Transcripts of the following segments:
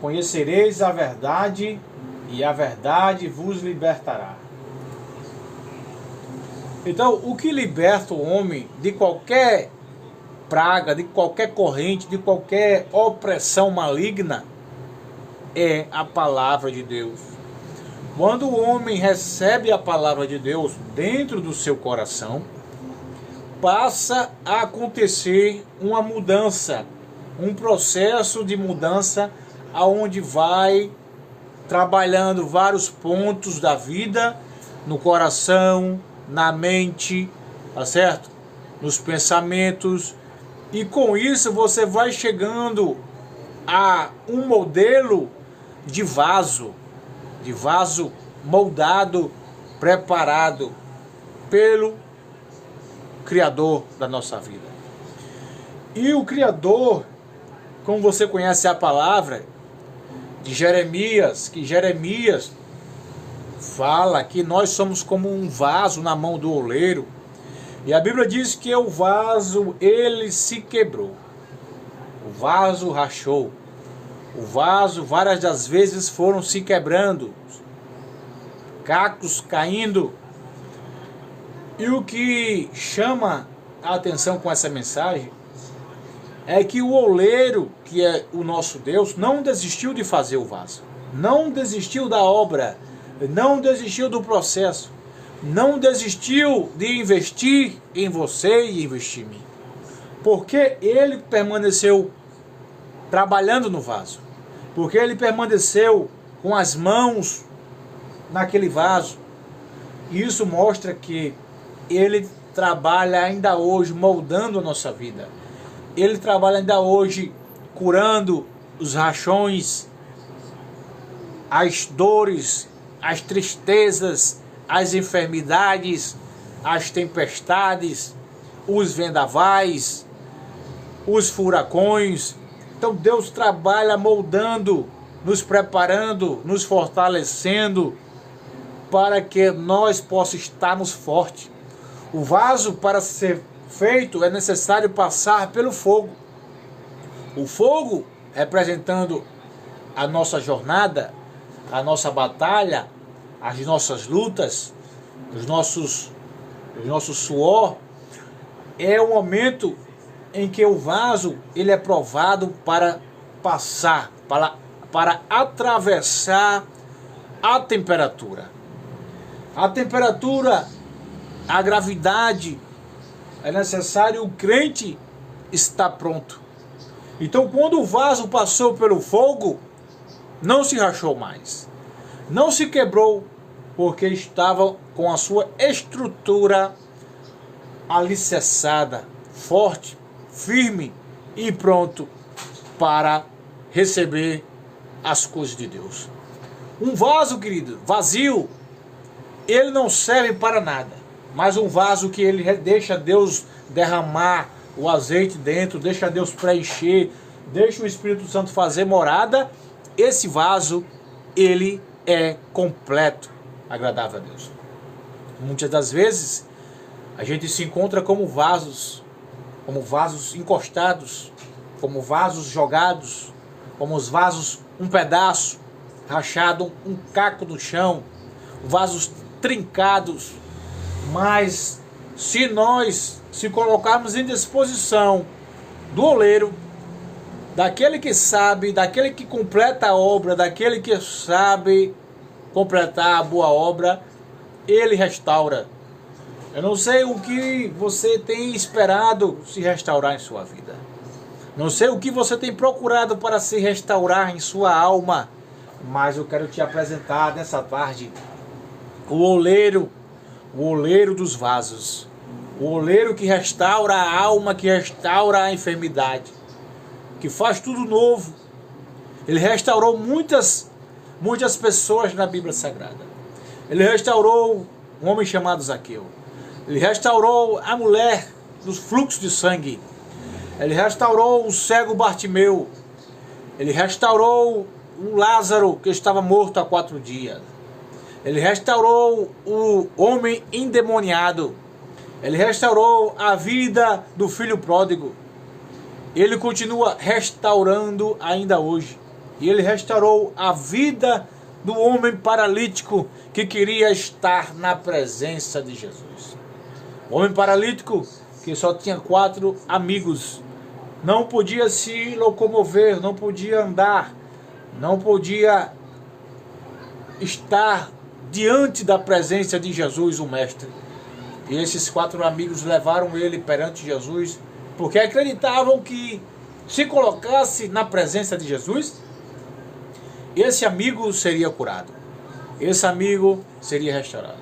Conhecereis a verdade, e a verdade vos libertará. Então, o que liberta o homem de qualquer praga, de qualquer corrente, de qualquer opressão maligna, é a palavra de Deus. Quando o homem recebe a palavra de Deus dentro do seu coração, passa a acontecer uma mudança, um processo de mudança, aonde vai trabalhando vários pontos da vida, no coração, na mente, tá certo? Nos pensamentos, e com isso você vai chegando a um modelo de vaso moldado, preparado pelo Criador da nossa vida. E o Criador, como você conhece a palavra de Jeremias, que Jeremias fala que nós somos como um vaso na mão do oleiro, e a Bíblia diz que o vaso, ele se quebrou, o vaso rachou, o vaso várias das vezes foram se quebrando, cacos caindo. E o que chama a atenção com essa mensagem é que o oleiro, que é o nosso Deus, não desistiu de fazer o vaso, não desistiu da obra, não desistiu do processo, não desistiu de investir em você e investir em mim, porque ele permaneceu trabalhando no vaso, porque ele permaneceu com as mãos naquele vaso. E isso mostra que ele trabalha ainda hoje moldando a nossa vida. Ele trabalha ainda hoje curando os rachões, as dores, as tristezas, as enfermidades, as tempestades, os vendavais, os furacões. Então Deus trabalha moldando, nos preparando, nos fortalecendo para que nós possamos estarmos fortes. O vaso, para ser feito, é necessário passar pelo fogo. O fogo representando a nossa jornada, a nossa batalha, as nossas lutas, os nossos suor. É o momento em que o vaso ele é provado para passar, para atravessar a temperatura. A temperatura, a gravidade, é necessário o crente estar pronto. Então, quando o vaso passou pelo fogo, não se rachou mais, não se quebrou, porque estava com a sua estrutura alicerçada, forte, firme e pronto para receber as coisas de Deus. Um vaso, querido, vazio, ele não serve para nada, mas um vaso que ele deixa Deus derramar o azeite dentro, deixa Deus preencher, deixa o Espírito Santo fazer morada, esse vaso, ele é completo, agradável a Deus. Muitas das vezes, a gente se encontra como vasos encostados, como vasos jogados, como os vasos, um pedaço rachado, um caco no chão, vasos trincados. Mas se nós se colocarmos em disposição do oleiro, daquele que sabe, daquele que completa a obra, daquele que sabe completar a boa obra, ele restaura. Eu não sei o que você tem esperado se restaurar em sua vida. Não sei o que você tem procurado para se restaurar em sua alma. Mas eu quero te apresentar nessa tarde o oleiro dos vasos. O oleiro que restaura a alma, que restaura a enfermidade, que faz tudo novo. Ele restaurou muitas pessoas na Bíblia Sagrada. Ele restaurou um homem chamado Zaqueu. Ele restaurou a mulher dos fluxos de sangue. Ele restaurou o cego Bartimeu. Ele restaurou o Lázaro que estava morto há 4 dias. Ele restaurou o homem endemoniado. Ele restaurou a vida do filho pródigo. Ele continua restaurando ainda hoje. e ele restaurou a vida do homem paralítico que queria estar na presença de Jesus. O homem paralítico que só tinha 4 amigos, não podia se locomover, não podia andar, não podia estar diante da presença de Jesus, o Mestre. E esses 4 amigos levaram ele perante Jesus, porque acreditavam que se colocasse na presença de Jesus, esse amigo seria curado, esse amigo seria restaurado.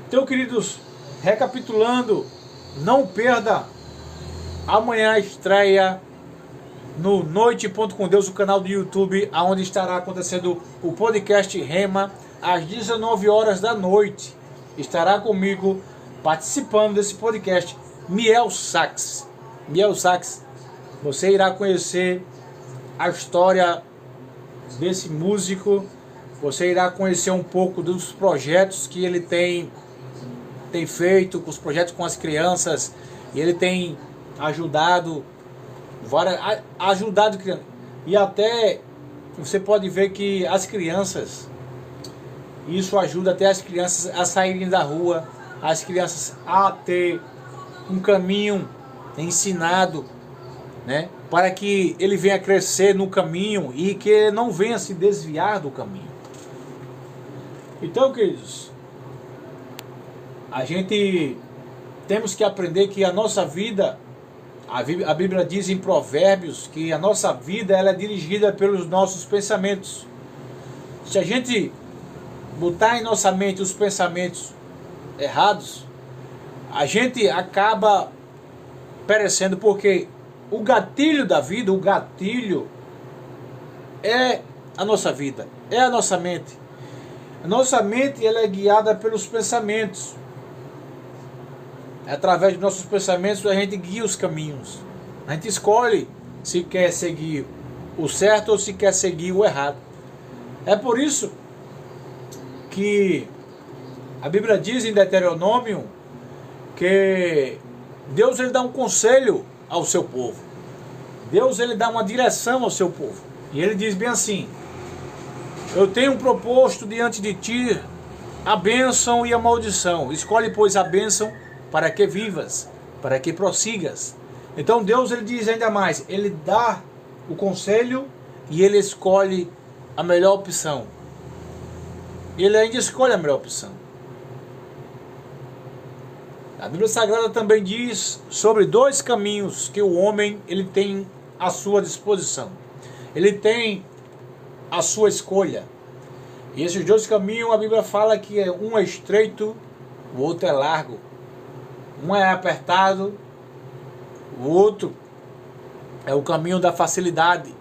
Então, queridos, recapitulando, não perda amanhã a estreia no Noite Ponto com Deus, o canal do YouTube, onde estará acontecendo o podcast Rema às 19 horas da noite. Estará comigo participando desse podcast Miel Sachs. Miel Sachs, você irá conhecer a história desse músico, você irá conhecer um pouco dos projetos que ele tem feito, com os projetos com as crianças, e ele tem ajudado crianças, e até você pode ver que as crianças, isso ajuda até as crianças a saírem da rua, as crianças a ter um caminho ensinado, né, para que ele venha crescer no caminho e que não venha se desviar do caminho. Então, queridos, a gente temos que aprender que a nossa vida, a Bíblia diz em Provérbios que a nossa vida ela é dirigida pelos nossos pensamentos. Se a gente botar em nossa mente os pensamentos errados, a gente acaba perecendo, porque o gatilho da vida, o gatilho é a nossa vida, é a nossa mente. A nossa mente ela é guiada pelos pensamentos. Através dos nossos pensamentos a gente guia os caminhos. A gente escolhe se quer seguir o certo ou se quer seguir o errado. É por isso que a Bíblia diz em Deuteronômio que Deus ele dá um conselho ao seu povo. Deus ele dá uma direção ao seu povo. E ele diz bem assim: eu tenho proposto diante de ti a bênção e a maldição. Escolhe, pois, a bênção para que vivas, para que prossigas. Então Deus ele diz ainda mais, ele dá o conselho e ele escolhe a melhor opção. Ele ainda escolhe a melhor opção. A Bíblia Sagrada também diz sobre 2 caminhos que o homem ele tem à sua disposição. Ele tem a sua escolha. E esses 2 caminhos a Bíblia fala que um é estreito, o outro é largo. Um é apertado, o outro é o caminho da facilidade,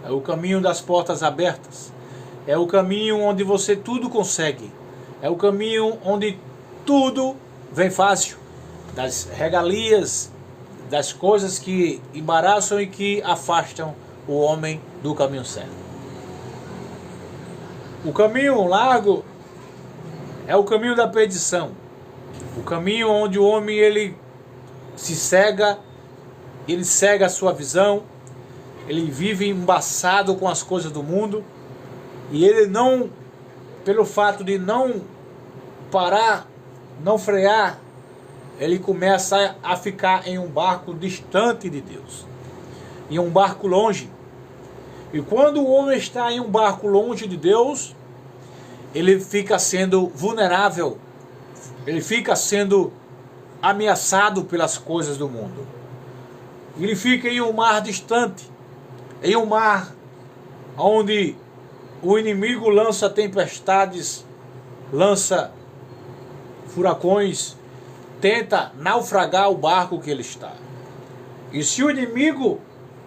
é o caminho das portas abertas, é o caminho onde você tudo consegue, é o caminho onde tudo vem fácil, das regalias, das coisas que embaraçam e que afastam o homem do caminho certo. O caminho largo é o caminho da perdição. O caminho onde o homem ele se cega, ele cega a sua visão, ele vive embaçado com as coisas do mundo, e ele não, pelo fato de não parar, não frear, ele começa a ficar em um barco distante de Deus, em um barco longe. E quando o homem está em um barco longe de Deus, ele fica sendo vulnerável, ele fica sendo ameaçado pelas coisas do mundo. Ele fica em um mar distante, em um mar onde o inimigo lança tempestades, lança furacões, tenta naufragar o barco que ele está. E se o inimigo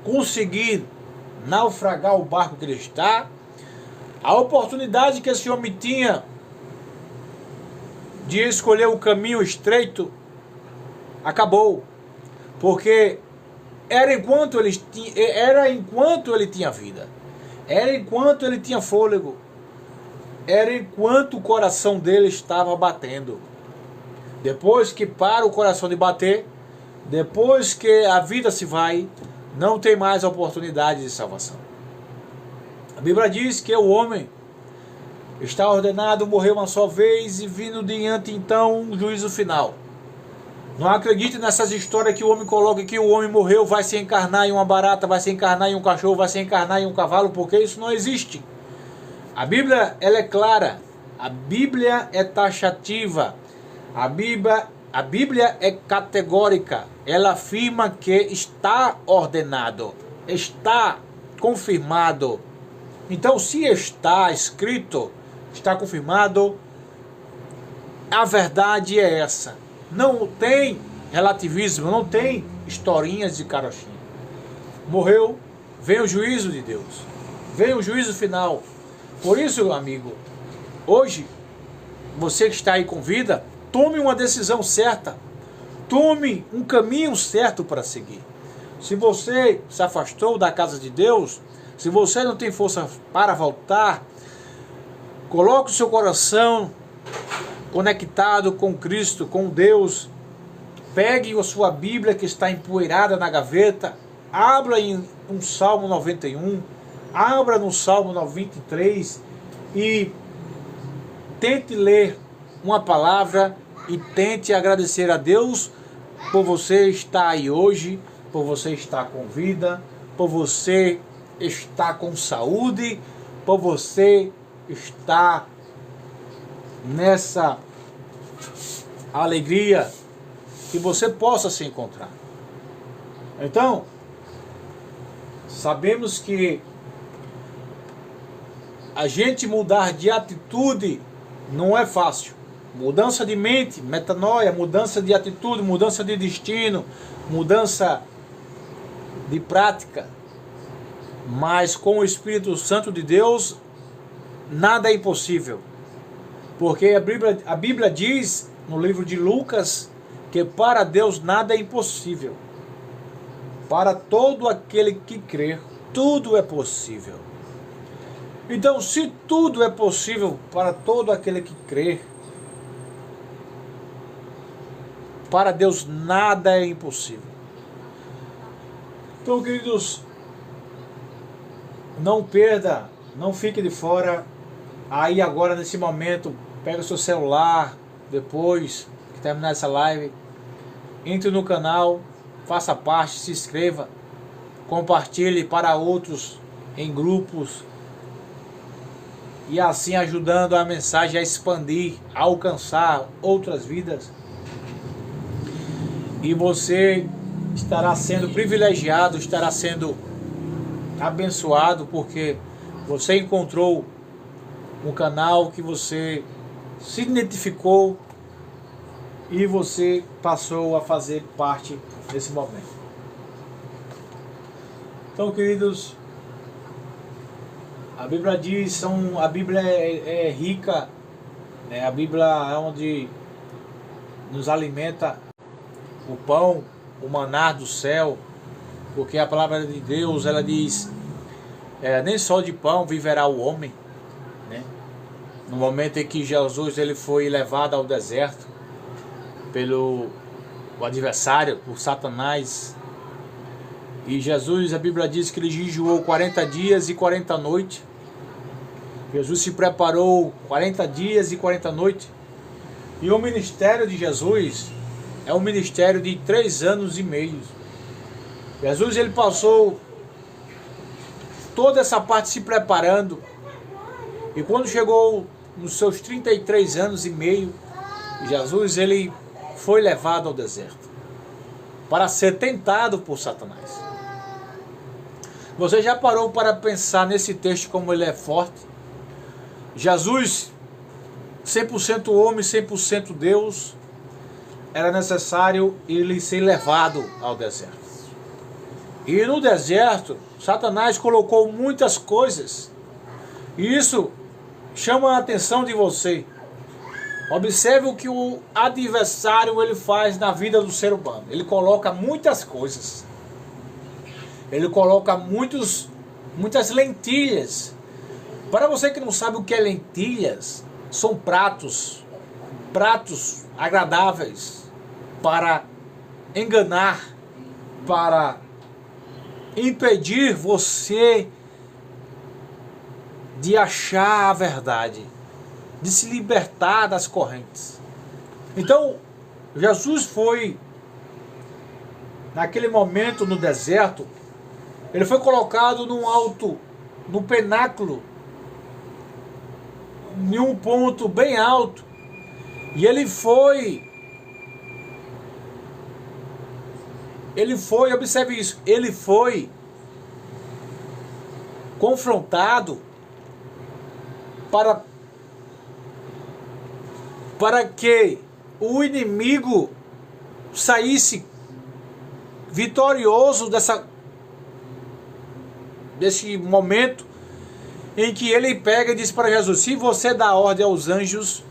conseguir naufragar o barco que ele está, a oportunidade que esse homem tinha de escolher o caminho estreito acabou, porque era enquanto ele tinha vida, era enquanto ele tinha fôlego, era enquanto o coração dele estava batendo. Depois que para o coração de bater, depois que a vida se vai, não tem mais oportunidade de salvação. Bíblia diz que o homem está ordenado morrer uma só vez e vindo diante então o juízo final. Não acredite nessas histórias que o homem coloca que o homem morreu, vai se encarnar em uma barata, vai se encarnar em um cachorro, vai se encarnar em um cavalo, porque isso não existe. A Bíblia, ela é clara, a Bíblia é taxativa, a Bíblia é categórica, ela afirma que está ordenado, está confirmado. Então, se está escrito, está confirmado, a verdade é essa. Não tem relativismo, não tem historinhas de carochinha. Morreu, vem o juízo de Deus, vem o juízo final. Por isso, meu amigo, hoje, você que está aí com vida, tome uma decisão certa, tome um caminho certo para seguir. Se você se afastou da casa de Deus, se você não tem força para voltar, coloque o seu coração conectado com Cristo, com Deus. Pegue a sua Bíblia que está empoeirada na gaveta, abra em um Salmo 91, abra no Salmo 93 e tente ler uma palavra e tente agradecer a Deus por você estar aí hoje, por você estar com vida, por você estar com saúde, por você estar nessa alegria que você possa se encontrar. Então, sabemos que a gente mudar de atitude não é fácil. Mudança de mente, metanoia, mudança de atitude, mudança de destino, mudança de prática. Mas com o Espírito Santo de Deus, nada é impossível. Porque a Bíblia diz no livro de Lucas que para Deus nada é impossível. Para todo aquele que crer, tudo é possível. Então, se tudo é possível para todo aquele que crer, para Deus nada é impossível. Então, queridos, não perda, não fique de fora. Aí agora, nesse momento, pega o seu celular, depois que terminar essa live, entre no canal, faça parte, se inscreva, compartilhe para outros em grupos, e assim ajudando a mensagem a expandir, a alcançar outras vidas. E você estará sendo privilegiado, estará sendo abençoado, porque você encontrou um canal que você se identificou e você passou a fazer parte desse momento. Então, queridos, a Bíblia diz, a Bíblia é rica, né? A Bíblia é onde nos alimenta o pão, o maná do céu, porque a palavra de Deus, ela diz, nem só de pão viverá o homem, né? No momento em que Jesus ele foi levado ao deserto pelo adversário, por Satanás, e Jesus, a Bíblia diz que ele jejuou 40 dias e 40 noites. Jesus se preparou 40 dias e 40 noites. E o ministério de Jesus é um ministério de 3 anos e meio. Jesus ele passou toda essa parte se preparando. E quando chegou nos seus 33 anos e meio, Jesus ele foi levado ao deserto para ser tentado por Satanás. Você já parou para pensar nesse texto como ele é forte? Jesus, 100% homem, 100% Deus, era necessário ele ser levado ao deserto. E no deserto, Satanás colocou muitas coisas. E isso chama a atenção de você. Observe o que o adversário ele faz na vida do ser humano. Ele coloca muitas coisas. Ele coloca muitas lentilhas. Para você que não sabe o que é lentilhas, são pratos agradáveis para enganar, para impedir você de achar a verdade, de se libertar das correntes. Então, Jesus foi, naquele momento no deserto, ele foi colocado no alto, no penáculo, em um ponto bem alto, e ele foi, observe isso, ele foi confrontado para que o inimigo saísse vitorioso desse momento em que ele pega e diz para Jesus: se você dá ordem aos anjos,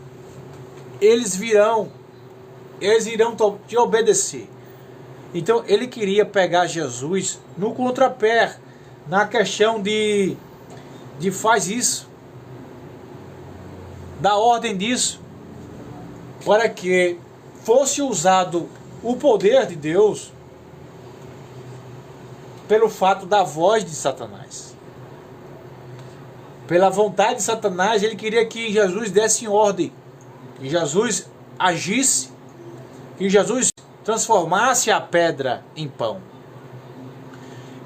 eles irão te obedecer. Então ele queria pegar Jesus no contrapé, na questão de faz isso, dá ordem disso, para que fosse usado o poder de Deus pelo fato da voz de Satanás. Pela vontade de Satanás, ele queria que Jesus desse ordem, que Jesus agisse, que Jesus transformasse a pedra em pão.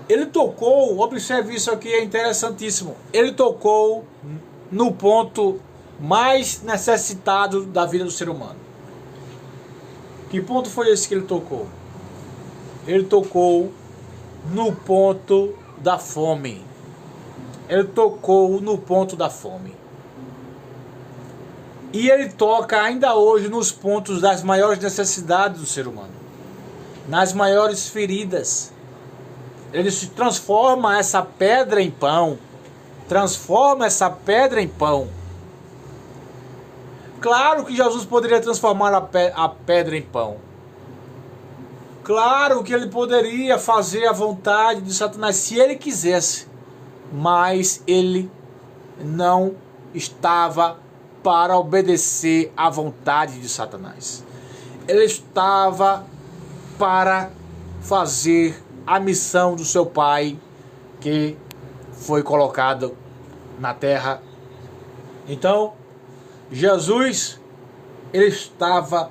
Ele tocou, observe isso aqui, é interessantíssimo, ele tocou no ponto mais necessitado da vida do ser humano. Que ponto foi esse que ele tocou? Ele tocou no ponto da fome. Ele tocou no ponto da fome. E ele toca ainda hoje nos pontos das maiores necessidades do ser humano, nas maiores feridas. Ele se transforma essa pedra em pão. Transforma essa pedra em pão. Claro que Jesus poderia transformar a pedra em pão. Claro que ele poderia fazer a vontade de Satanás se ele quisesse. Mas ele não estava para obedecer à vontade de Satanás. Ele estava para fazer a missão do seu Pai, que foi colocado na terra. Então, Jesus, ele estava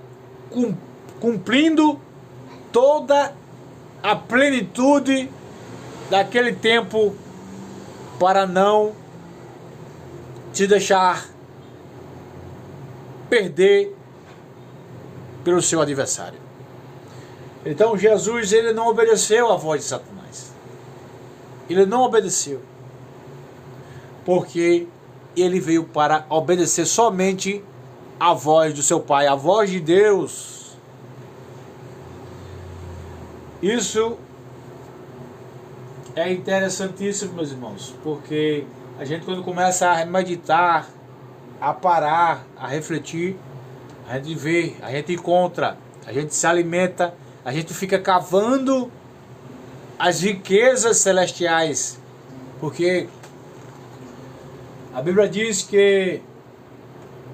cumprindo toda a plenitude daquele tempo para não te deixar perder pelo seu adversário. Então Jesus, ele não obedeceu à voz de Satanás. Ele não obedeceu, porque ele veio para obedecer somente à voz do seu Pai, a voz de Deus. Isso é interessantíssimo, meus irmãos, porque a gente, quando começa a meditar, a parar, a refletir, a gente vê, a gente encontra, a gente se alimenta, a gente fica cavando as riquezas celestiais, porque a Bíblia diz que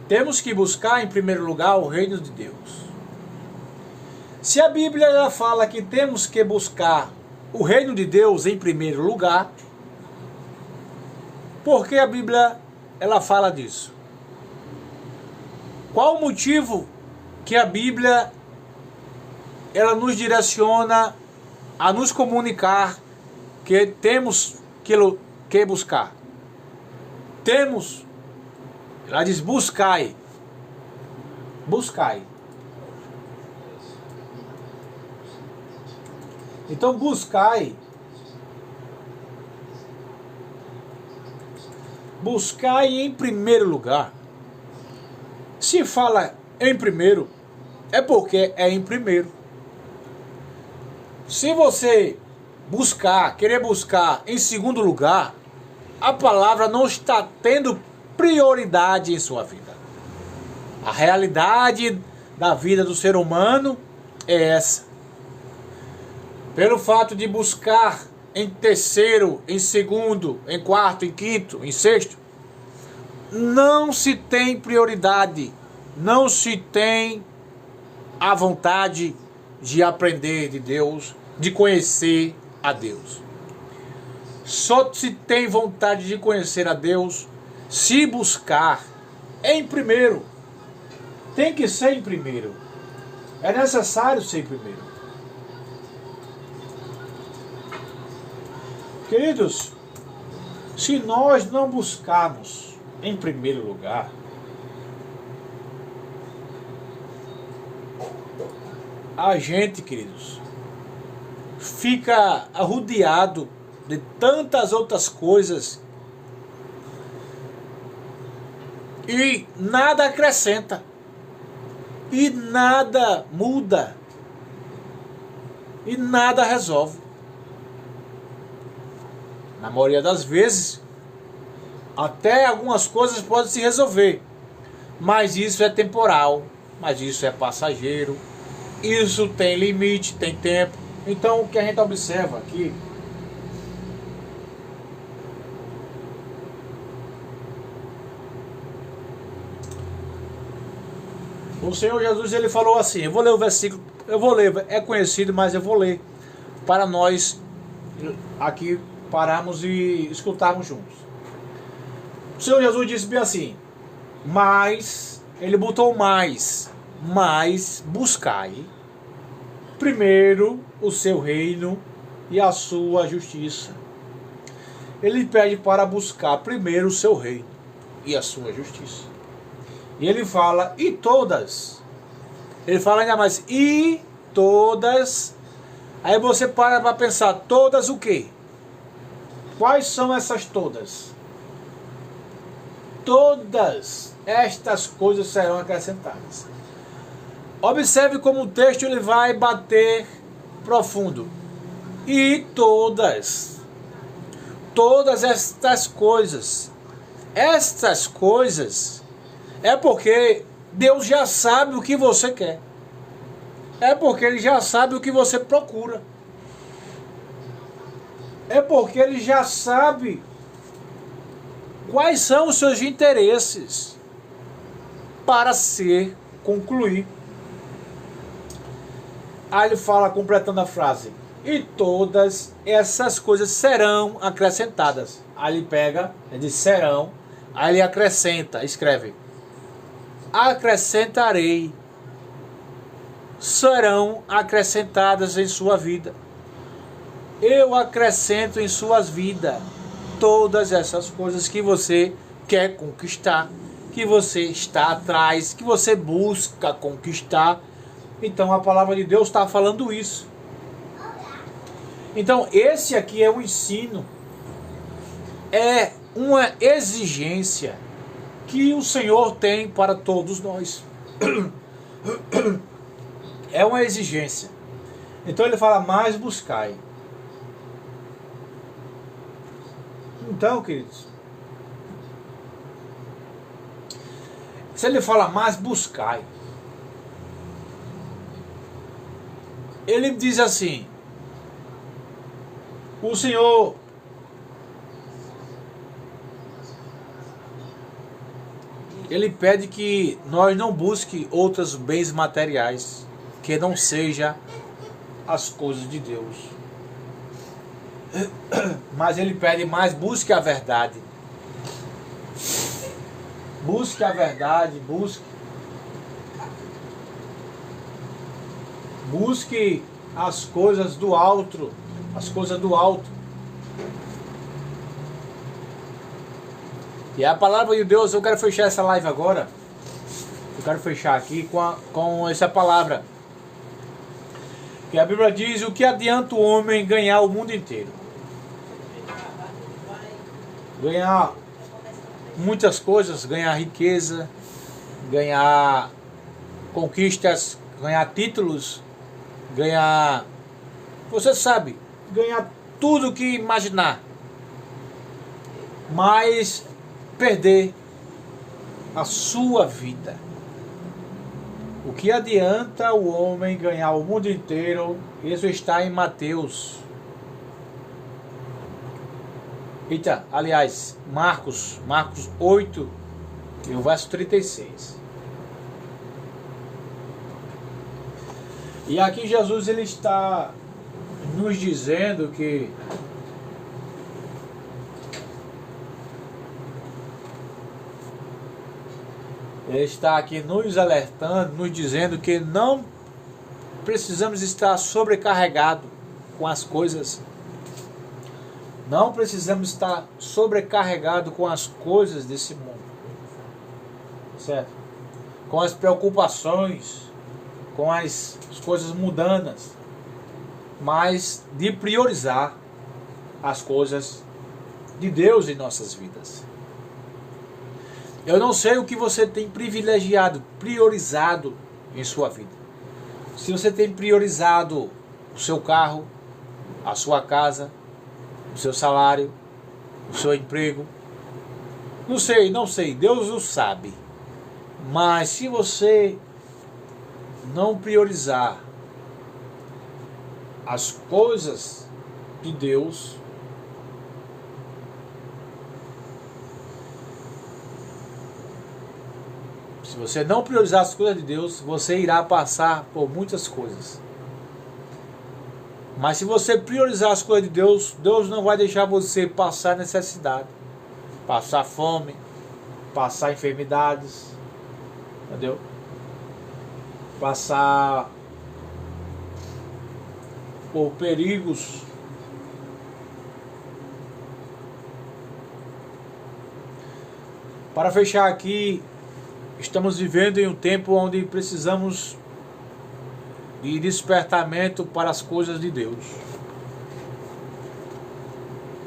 temos que buscar em primeiro lugar o reino de Deus. Se a Bíblia ela fala que temos que buscar o reino de Deus em primeiro lugar, por que a Bíblia ela fala disso? Qual o motivo que a Bíblia ela nos direciona a nos comunicar que temos que buscar? Temos, ela diz buscai, buscai. Então buscai em primeiro lugar. Se fala em primeiro, é porque é em primeiro. Se você querer buscar em segundo lugar, a palavra não está tendo prioridade em sua vida. A realidade da vida do ser humano é essa. Pelo fato de buscar em terceiro, em segundo, em quarto, em quinto, em sexto, não se tem prioridade, não se tem a vontade de aprender de Deus, de conhecer a Deus. Só se tem vontade de conhecer a Deus se buscar em primeiro. Tem que ser em primeiro. É necessário ser em primeiro. Queridos, se nós não buscarmos em primeiro lugar, a gente, queridos, fica arrodeado de tantas outras coisas e nada acrescenta, e nada muda, e nada resolve. Na maioria das vezes, até algumas coisas podem se resolver, mas isso é temporal, mas isso é passageiro, isso tem limite, tem tempo. Então o que a gente observa aqui, o Senhor Jesus, ele falou assim, eu vou ler o versículo, é conhecido, mas eu vou ler para nós aqui pararmos e escutarmos juntos. O Senhor Jesus disse bem assim, mas, ele botou mais buscai primeiro o seu reino e a sua justiça. Ele pede para buscar primeiro o seu reino e a sua justiça. E ele fala, e todas. Ele fala ainda mais, e todas. Aí você para pensar, todas o quê? Quais são essas todas? Todas estas coisas serão acrescentadas. Observe como o texto ele vai bater profundo. E todas estas coisas é porque Deus já sabe o que você quer. É porque Ele já sabe o que você procura. É porque Ele já sabe quais são os seus interesses para se concluir. Aí ele fala, completando a frase, e todas essas coisas serão acrescentadas. Aí ele pega, ele diz serão, aí ele acrescenta, escreve, acrescentarei, serão acrescentadas em sua vida. Eu acrescento em suas vidas todas essas coisas que você quer conquistar, que você está atrás, que você busca conquistar. Então a palavra de Deus está falando isso. Então esse aqui é um ensino, é uma exigência que o Senhor tem para todos nós. É uma exigência. Então ele fala, mais buscai. Então, queridos, se ele fala mais buscai, ele diz assim, o Senhor ele pede que nós não busque outros bens materiais que não seja as coisas de Deus. Mas ele pede mais, busque a verdade. Busque a verdade, busque as coisas do alto, as coisas do alto. E a palavra de Deus, eu quero fechar essa live agora. Eu quero fechar aqui com essa palavra. Que a Bíblia diz, o que adianta o homem ganhar o mundo inteiro? Ganhar muitas coisas, ganhar riqueza, ganhar conquistas, ganhar títulos, ganhar, você sabe, ganhar tudo que imaginar, mas perder a sua vida. O que adianta o homem ganhar o mundo inteiro? Isso está em Mateus. Eita, aliás, Marcos 8 e o verso 36. E aqui Jesus ele está nos dizendo que Ele está aqui nos alertando, nos dizendo que não precisamos estar sobrecarregados com as coisas. Não precisamos estar sobrecarregados com as coisas desse mundo. Certo? Com as preocupações, com as coisas mundanas. Mas de priorizar as coisas de Deus em nossas vidas. Eu não sei o que você tem privilegiado, priorizado em sua vida. Se você tem priorizado o seu carro, a sua casa, o seu salário, o seu emprego. Não sei, Deus o sabe. Mas se você não priorizar as coisas de Deus, se você não priorizar as coisas de Deus, você irá passar por muitas coisas. Mas se você priorizar as coisas de Deus, Deus não vai deixar você passar necessidade, passar fome, passar enfermidades, entendeu? Passar por perigos. Para fechar aqui, estamos vivendo em um tempo onde precisamos de despertamento para as coisas de Deus.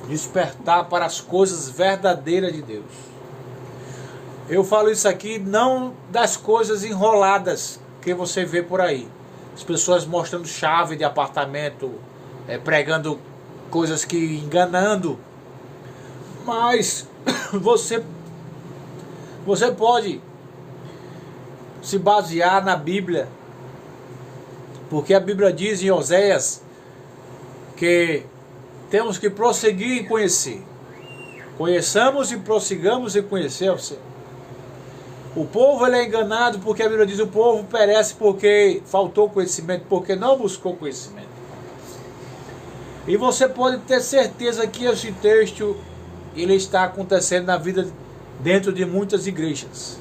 Despertar para as coisas verdadeiras de Deus. Eu falo isso aqui não das coisas enroladas que você vê por aí. As pessoas mostrando chave de apartamento, pregando coisas que enganando. Mas você pode se basear na Bíblia. Porque a Bíblia diz em Oséias que temos que prosseguir em conhecer. Conheçamos e prossigamos em conhecer o Senhor. O povo ele é enganado porque a Bíblia diz o povo perece porque faltou conhecimento, porque não buscou conhecimento. E você pode ter certeza que esse texto ele está acontecendo na vida dentro de muitas igrejas.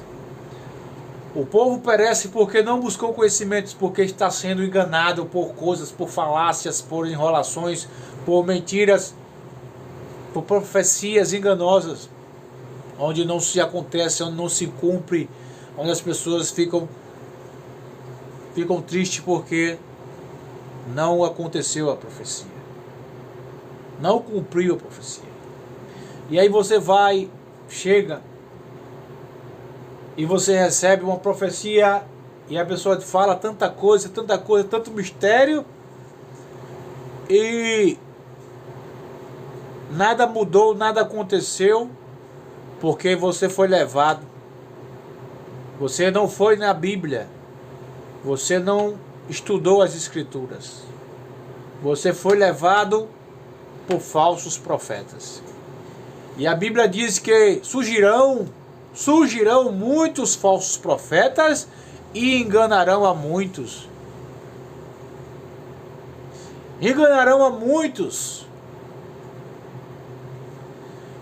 O povo perece porque não buscou conhecimentos, porque está sendo enganado por coisas, por falácias, por enrolações, por mentiras, por profecias enganosas, onde não se acontece, onde não se cumpre, onde as pessoas ficam tristes porque não aconteceu a profecia, não cumpriu a profecia. E aí você chega e você recebe uma profecia e a pessoa te fala tanta coisa, tanto mistério e nada mudou, nada aconteceu porque você foi levado. Você não foi na Bíblia. Você não estudou as Escrituras. Você foi levado por falsos profetas. E a Bíblia diz que surgirão muitos falsos profetas e enganarão a muitos. Enganarão a muitos.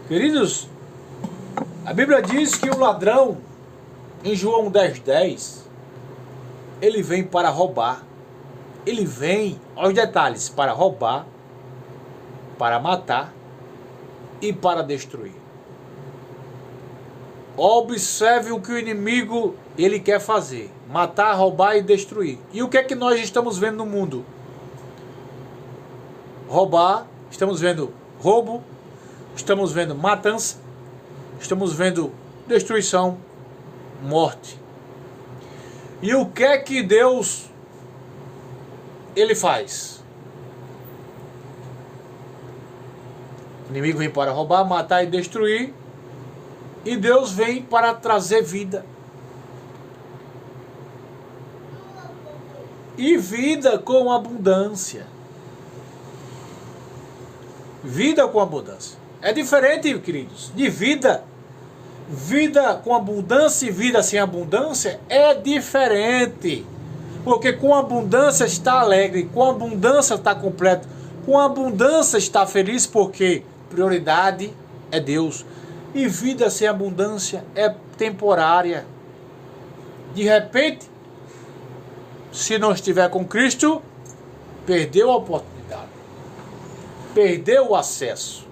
Queridos, a Bíblia diz que o ladrão, em João 10:10, ele vem para roubar. Ele vem, aos detalhes, para roubar, para matar e para destruir. Observe o que o inimigo ele quer fazer: matar, roubar e destruir. E o que é que nós estamos vendo no mundo? Roubar, estamos vendo roubo, estamos vendo matança, estamos vendo destruição, morte. E o que é que Deus ele faz? O inimigo vem para roubar, matar e destruir. E Deus vem para trazer vida. E vida com abundância. Vida com abundância. É diferente, queridos, de vida. Vida com abundância e vida sem abundância é diferente. Porque com abundância está alegre, com abundância está completo, com abundância está feliz, porque prioridade é Deus. E vida sem abundância é temporária. de repente, se não estiver com Cristo, perdeu a oportunidade, perdeu o acesso.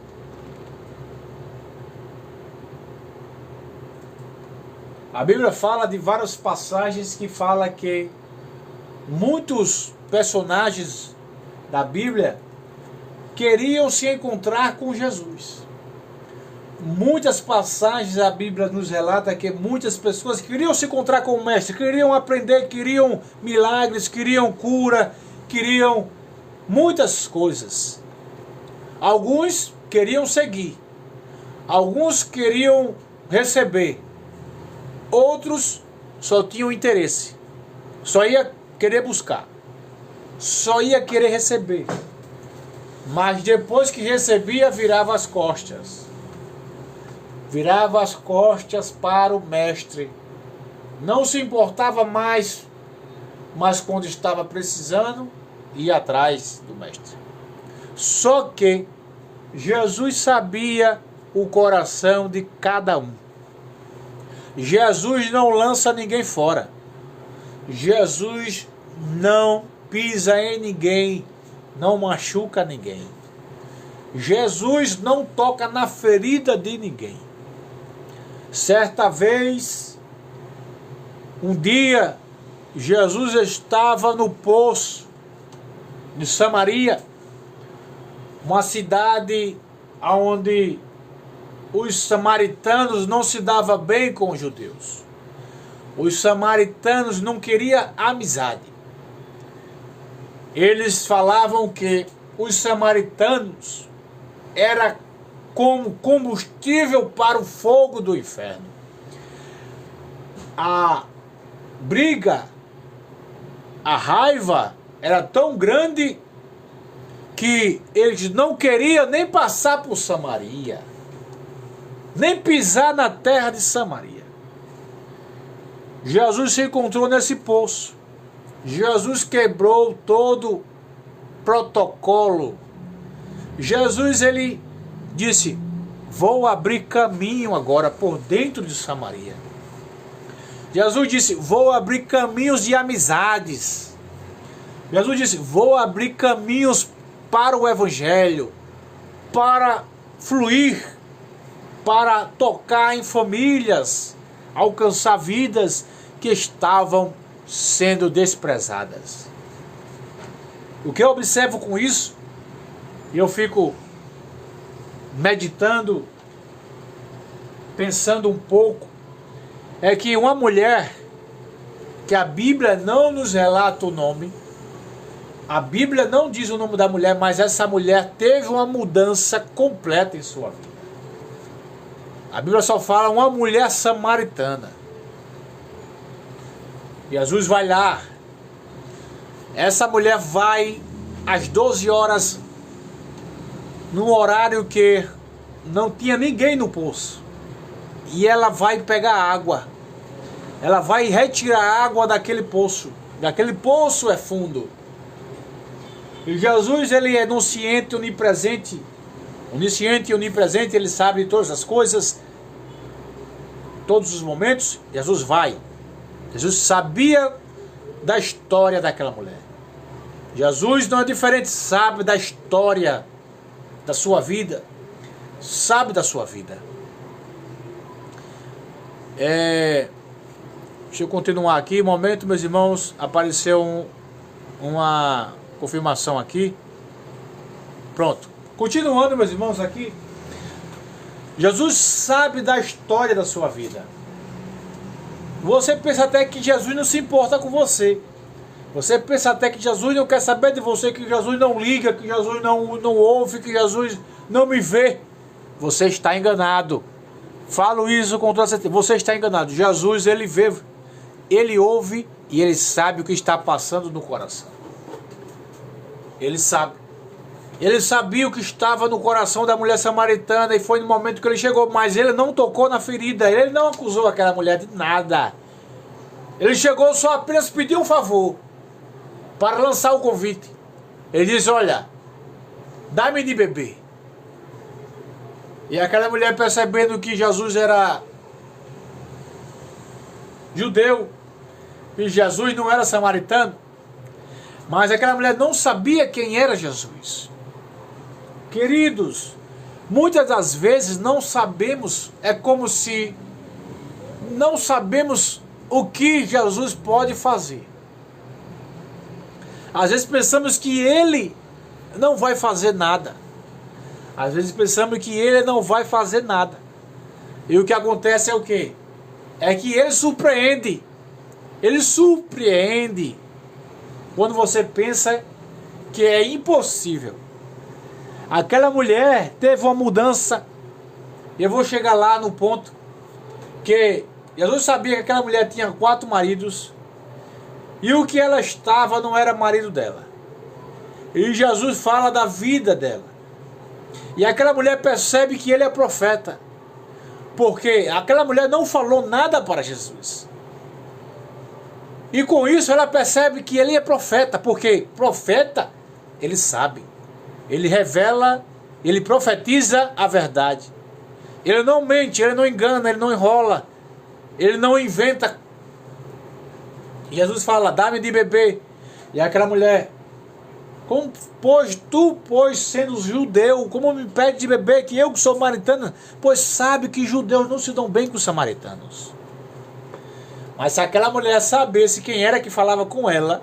A Bíblia fala de várias passagens que fala que muitos personagens da Bíblia queriam se encontrar com Jesus. Muitas passagens da Bíblia nos relata que muitas pessoas queriam se encontrar com o Mestre, queriam aprender, queriam milagres, queriam cura, queriam muitas coisas. Alguns queriam seguir, alguns queriam receber, outros só tinham interesse, só ia querer buscar, só ia querer receber. Mas depois que recebia, virava as costas. Virava as costas para o Mestre. Não se importava mais, mas quando estava precisando, ia atrás do Mestre. Só que Jesus sabia o coração de cada um. Jesus não lança ninguém fora. Jesus não pisa em ninguém, não machuca ninguém. Jesus não toca na ferida de ninguém. Certa vez, um dia, Jesus estava no poço de Samaria, uma cidade onde os samaritanos não se davam bem com os judeus. Os samaritanos não queriam amizade. Eles falavam que os samaritanos eram como combustível para o fogo do inferno. A briga, a raiva era tão grande que eles não queriam nem passar por Samaria, nem pisar na terra de Samaria. Jesus se encontrou nesse poço. Jesus quebrou todo protocolo. Jesus, ele disse: vou abrir caminho agora por dentro de Samaria. Jesus disse: vou abrir caminhos de amizades. Jesus disse: vou abrir caminhos para o Evangelho, para fluir, para tocar em famílias, alcançar vidas que estavam sendo desprezadas. O que eu observo com isso, e eu fico meditando, pensando um pouco, é que uma mulher, que a Bíblia não nos relata o nome, a Bíblia não diz o nome da mulher, mas essa mulher teve uma mudança completa em sua vida. A Bíblia só fala uma mulher samaritana. Jesus vai lá. Essa mulher vai às 12 horas, num horário que não tinha ninguém no poço. E ela vai pegar água. Ela vai retirar água daquele poço. Daquele poço é fundo. E Jesus, ele é onisciente, onipresente. Onisciente e onipresente, ele sabe de todas as coisas, todos os momentos. Jesus vai. Jesus sabia da história daquela mulher. Jesus não é diferente, sabe da história da sua vida. Sabe da sua vida. Deixa eu continuar aqui. Um momento, meus irmãos, apareceu uma confirmação aqui. Pronto. Continuando, meus irmãos, aqui. Jesus sabe da história da sua vida. Você pensa até que Jesus não se importa com você. Você pensa até que Jesus não quer saber de você, que Jesus não liga, que Jesus não ouve, que Jesus não me vê. Você está enganado. Falo isso com toda certeza. Você está enganado. Jesus, ele vê, ele ouve e ele sabe o que está passando no coração. Ele sabe. Ele sabia o que estava no coração da mulher samaritana e foi no momento que ele chegou, mas ele não tocou na ferida, ele não acusou aquela mulher de nada. Ele chegou, só apenas pediu um favor para lançar o convite. Ele disse: olha, dá-me de beber. E aquela mulher, percebendo que Jesus era judeu, que Jesus não era samaritano, mas aquela mulher não sabia quem era Jesus. Queridos, muitas das vezes não sabemos, é como se não sabemos o que Jesus pode fazer. Às vezes pensamos que Ele não vai fazer nada. Às vezes pensamos que Ele não vai fazer nada. E o que acontece é o quê? É que Ele surpreende. Ele surpreende quando você pensa que é impossível. Aquela mulher teve uma mudança. E eu vou chegar lá no ponto que Jesus sabia que aquela mulher tinha 4 maridos. E o que ela estava não era marido dela. E Jesus fala da vida dela. E aquela mulher percebe que ele é profeta. Porque aquela mulher não falou nada para Jesus. E com isso ela percebe que ele é profeta. Porque profeta, ele sabe. Ele revela, ele profetiza a verdade. Ele não mente, ele não engana, ele não enrola. Ele não inventa. Jesus fala, dá-me de beber. E aquela mulher, como pois sendo judeu, como me pede de beber, que eu que sou samaritana? Pois sabe que judeus não se dão bem com os samaritanos. Mas se aquela mulher sabesse quem era que falava com ela,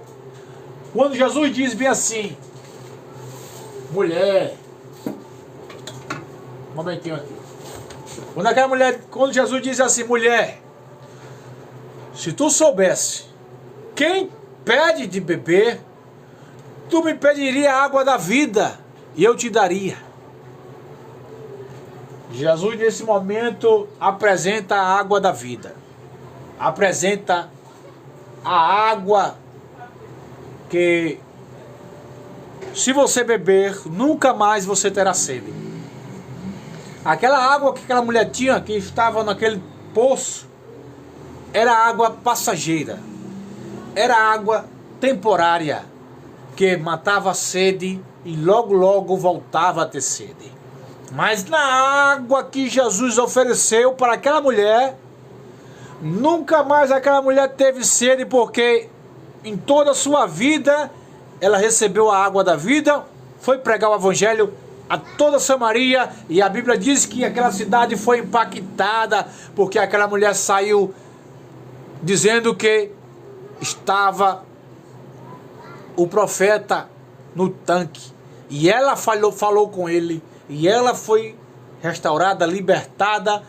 quando Jesus diz bem assim, mulher, um momentinho aqui. Quando Jesus diz assim, mulher, se tu soubesse quem pede de beber, tu me pediria a água da vida e eu te daria. Jesus nesse momento apresenta a água da vida. Apresenta a água que, se você beber, nunca mais você terá sede. Aquela água que aquela mulher tinha, que estava naquele poço, era água passageira. Era água temporária, que matava a sede e logo logo voltava a ter sede. Mas na água que Jesus ofereceu para aquela mulher, nunca mais aquela mulher teve sede, porque em toda a sua vida ela recebeu a água da vida, foi pregar o evangelho a toda Samaria, e a Bíblia diz que aquela cidade foi impactada, porque aquela mulher saiu dizendo que estava o profeta no tanque, e ela falou com ele, e ela foi restaurada, libertada,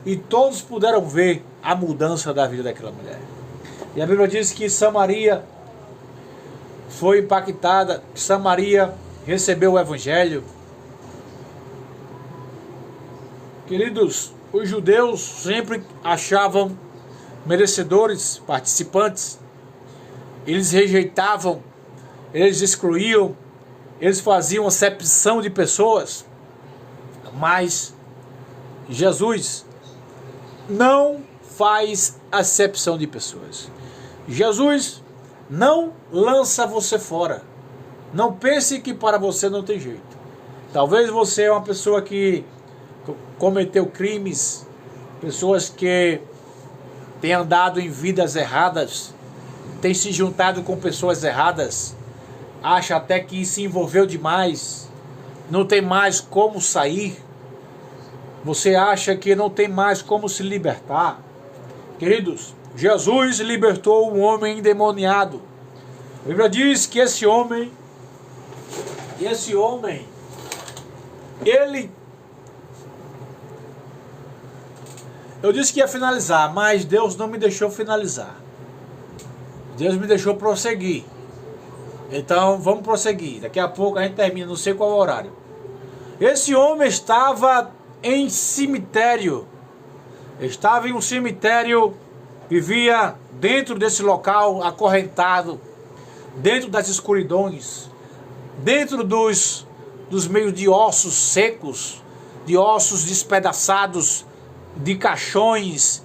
e todos puderam ver a mudança da vida daquela mulher. E a Bíblia diz que Samaria foi impactada, Samaria recebeu o evangelho. Queridos, os judeus sempre achavam merecedores, participantes. Eles rejeitavam, eles excluíam, eles faziam acepção de pessoas. Mas Jesus não faz acepção de pessoas. Jesus não lança você fora. Não pense que para você não tem jeito. Talvez você é uma pessoa que cometeu crimes, pessoas que têm andado em vidas erradas, tem se juntado com pessoas erradas, acha até que se envolveu demais, não tem mais como sair, você acha que não tem mais como se libertar. Queridos, Jesus libertou um homem endemoniado. A Bíblia diz que esse homem, eu disse que ia finalizar, mas Deus não me deixou finalizar. Deus me deixou prosseguir. Então vamos prosseguir. Daqui a pouco a gente termina, não sei qual é o horário. Esse homem estava em cemitério. Estava em um cemitério, vivia dentro desse local, acorrentado, dentro das escuridões, dentro dos meios de ossos secos, de ossos despedaçados, de caixões,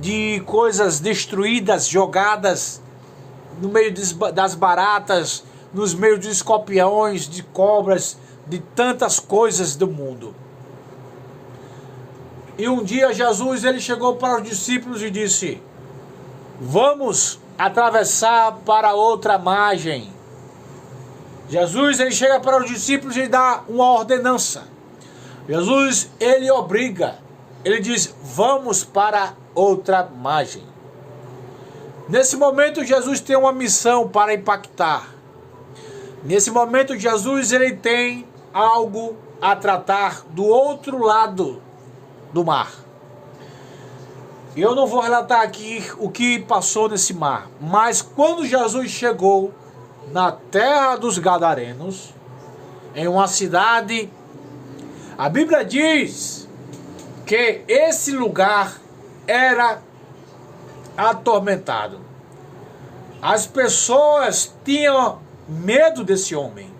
de coisas destruídas, jogadas no meio das baratas, nos meios de escorpiões, de cobras, de tantas coisas do mundo. E um dia Jesus ele chegou para os discípulos e disse: vamos atravessar para outra margem. Jesus, ele chega para os discípulos e dá uma ordenança. Jesus, ele obriga, ele diz, vamos para outra margem. Nesse momento, Jesus tem uma missão para impactar. Nesse momento, Jesus, ele tem algo a tratar do outro lado do mar. Eu não vou relatar aqui o que passou nesse mar, mas quando Jesus chegou na terra dos Gadarenos, em uma cidade, a Bíblia diz que esse lugar era atormentado. As pessoas tinham medo desse homem.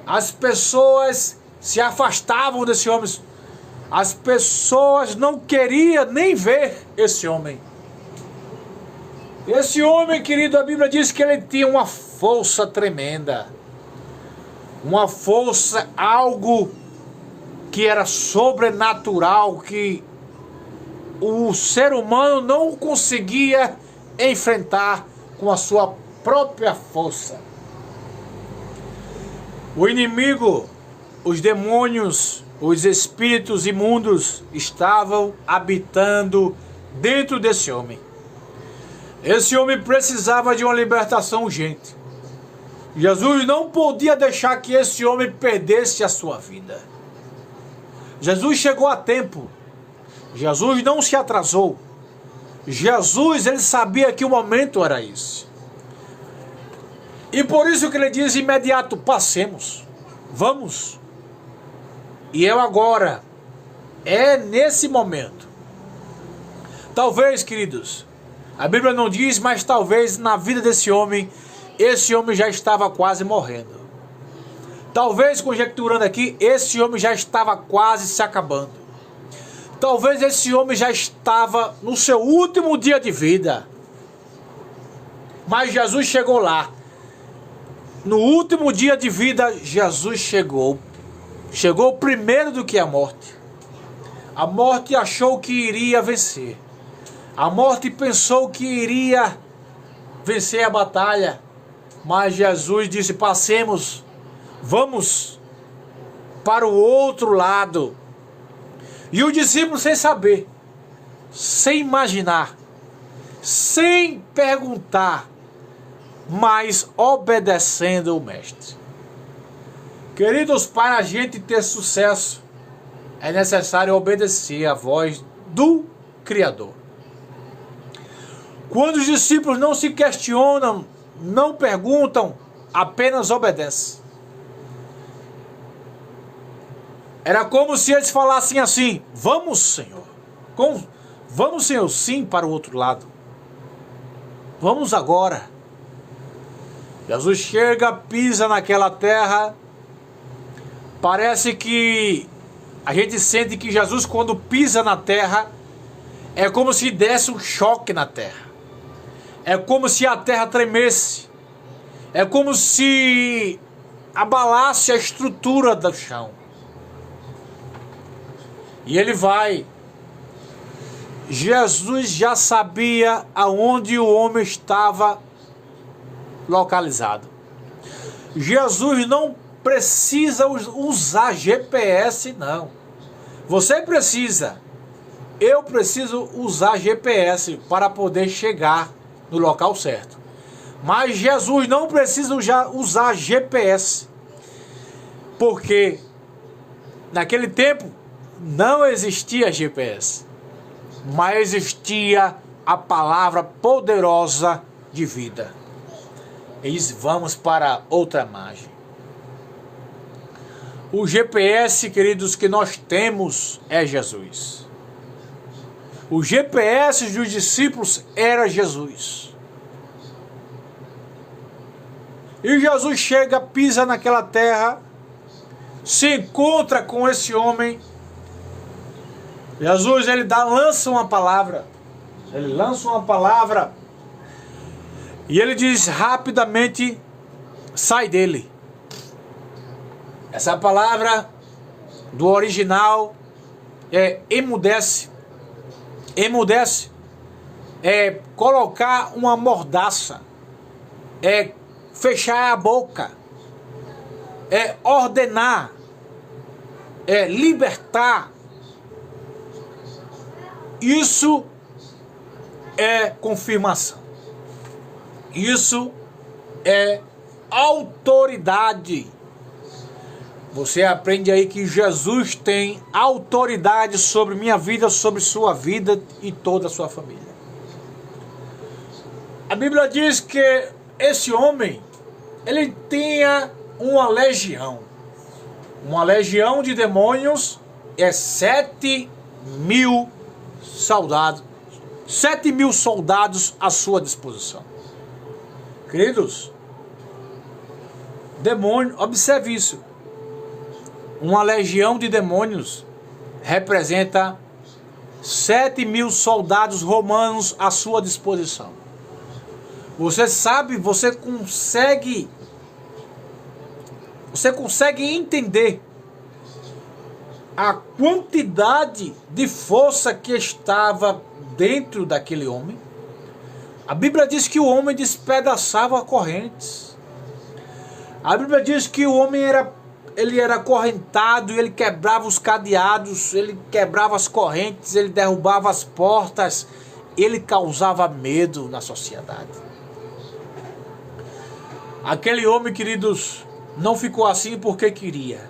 As pessoas se afastavam desse homem. As pessoas não queriam nem ver esse homem. Esse homem, querido, a Bíblia diz que ele tinha uma força tremenda. Uma força, algo que era sobrenatural, que o ser humano não conseguia enfrentar com a sua própria força. O inimigo, os demônios, os espíritos imundos estavam habitando dentro desse homem. Esse homem precisava de uma libertação urgente. Jesus não podia deixar que esse homem perdesse a sua vida. Jesus chegou a tempo. Jesus não se atrasou. Jesus, ele sabia que o momento era esse. E por isso que ele diz imediato, passemos, vamos. E eu agora, é nesse momento. Talvez, queridos, a Bíblia não diz, mas talvez na vida desse homem, esse homem já estava quase morrendo. Talvez, conjecturando aqui, esse homem já estava quase se acabando. Talvez esse homem já estava no seu último dia de vida. Mas Jesus chegou lá. No último dia de vida, Jesus chegou. Chegou primeiro do que a morte. A morte achou que iria vencer. A morte pensou que iria vencer a batalha. Mas Jesus disse, passemos, vamos para o outro lado. E o discípulo, sem saber, sem imaginar, sem perguntar, mas obedecendo o mestre. Queridos, para a gente ter sucesso, é necessário obedecer a voz do Criador. Quando os discípulos não se questionam, não perguntam, apenas obedecem. Era como se eles falassem assim, vamos, Senhor. Vamos, Senhor, sim, para o outro lado. Vamos agora. Jesus chega, pisa naquela terra. Parece que a gente sente que Jesus, quando pisa na terra, é como se desse um choque na terra. É como se a terra tremesse. É como se abalasse a estrutura do chão. E ele vai. Jesus já sabia aonde o homem estava localizado. Jesus não precisa usar GPS, não. Você precisa. Eu preciso usar GPS para poder chegar no local certo. Mas Jesus não precisa usar GPS. Porque naquele tempo não existia GPS. Mas existia a palavra poderosa de vida. E vamos para outra margem. O GPS, queridos, que nós temos é Jesus. O GPS dos discípulos era Jesus. E Jesus chega, pisa naquela terra, se encontra com esse homem. Jesus, ele lança uma palavra. Ele lança uma palavra. E ele diz rapidamente, sai dele. Essa palavra do original é emudece. Emudece. é colocar uma mordaça, é fechar a boca, é ordenar, é libertar. Isso é confirmação. Isso é autoridade. Você aprende aí que Jesus tem autoridade sobre minha vida, sobre sua vida e toda a sua família. A Bíblia diz que esse homem, ele tinha uma legião de demônios, é 7.000 soldados, 7.000 soldados à sua disposição. Queridos, demônio, observe isso. Uma legião de demônios representa 7.000 soldados romanos à sua disposição. Você sabe, você consegue entender a quantidade de força que estava dentro daquele homem? A Bíblia diz que o homem despedaçava correntes. A Bíblia diz que o homem era acorrentado, ele quebrava os cadeados, ele quebrava as correntes, ele derrubava as portas, ele causava medo na sociedade. Aquele homem, queridos, não ficou assim porque queria.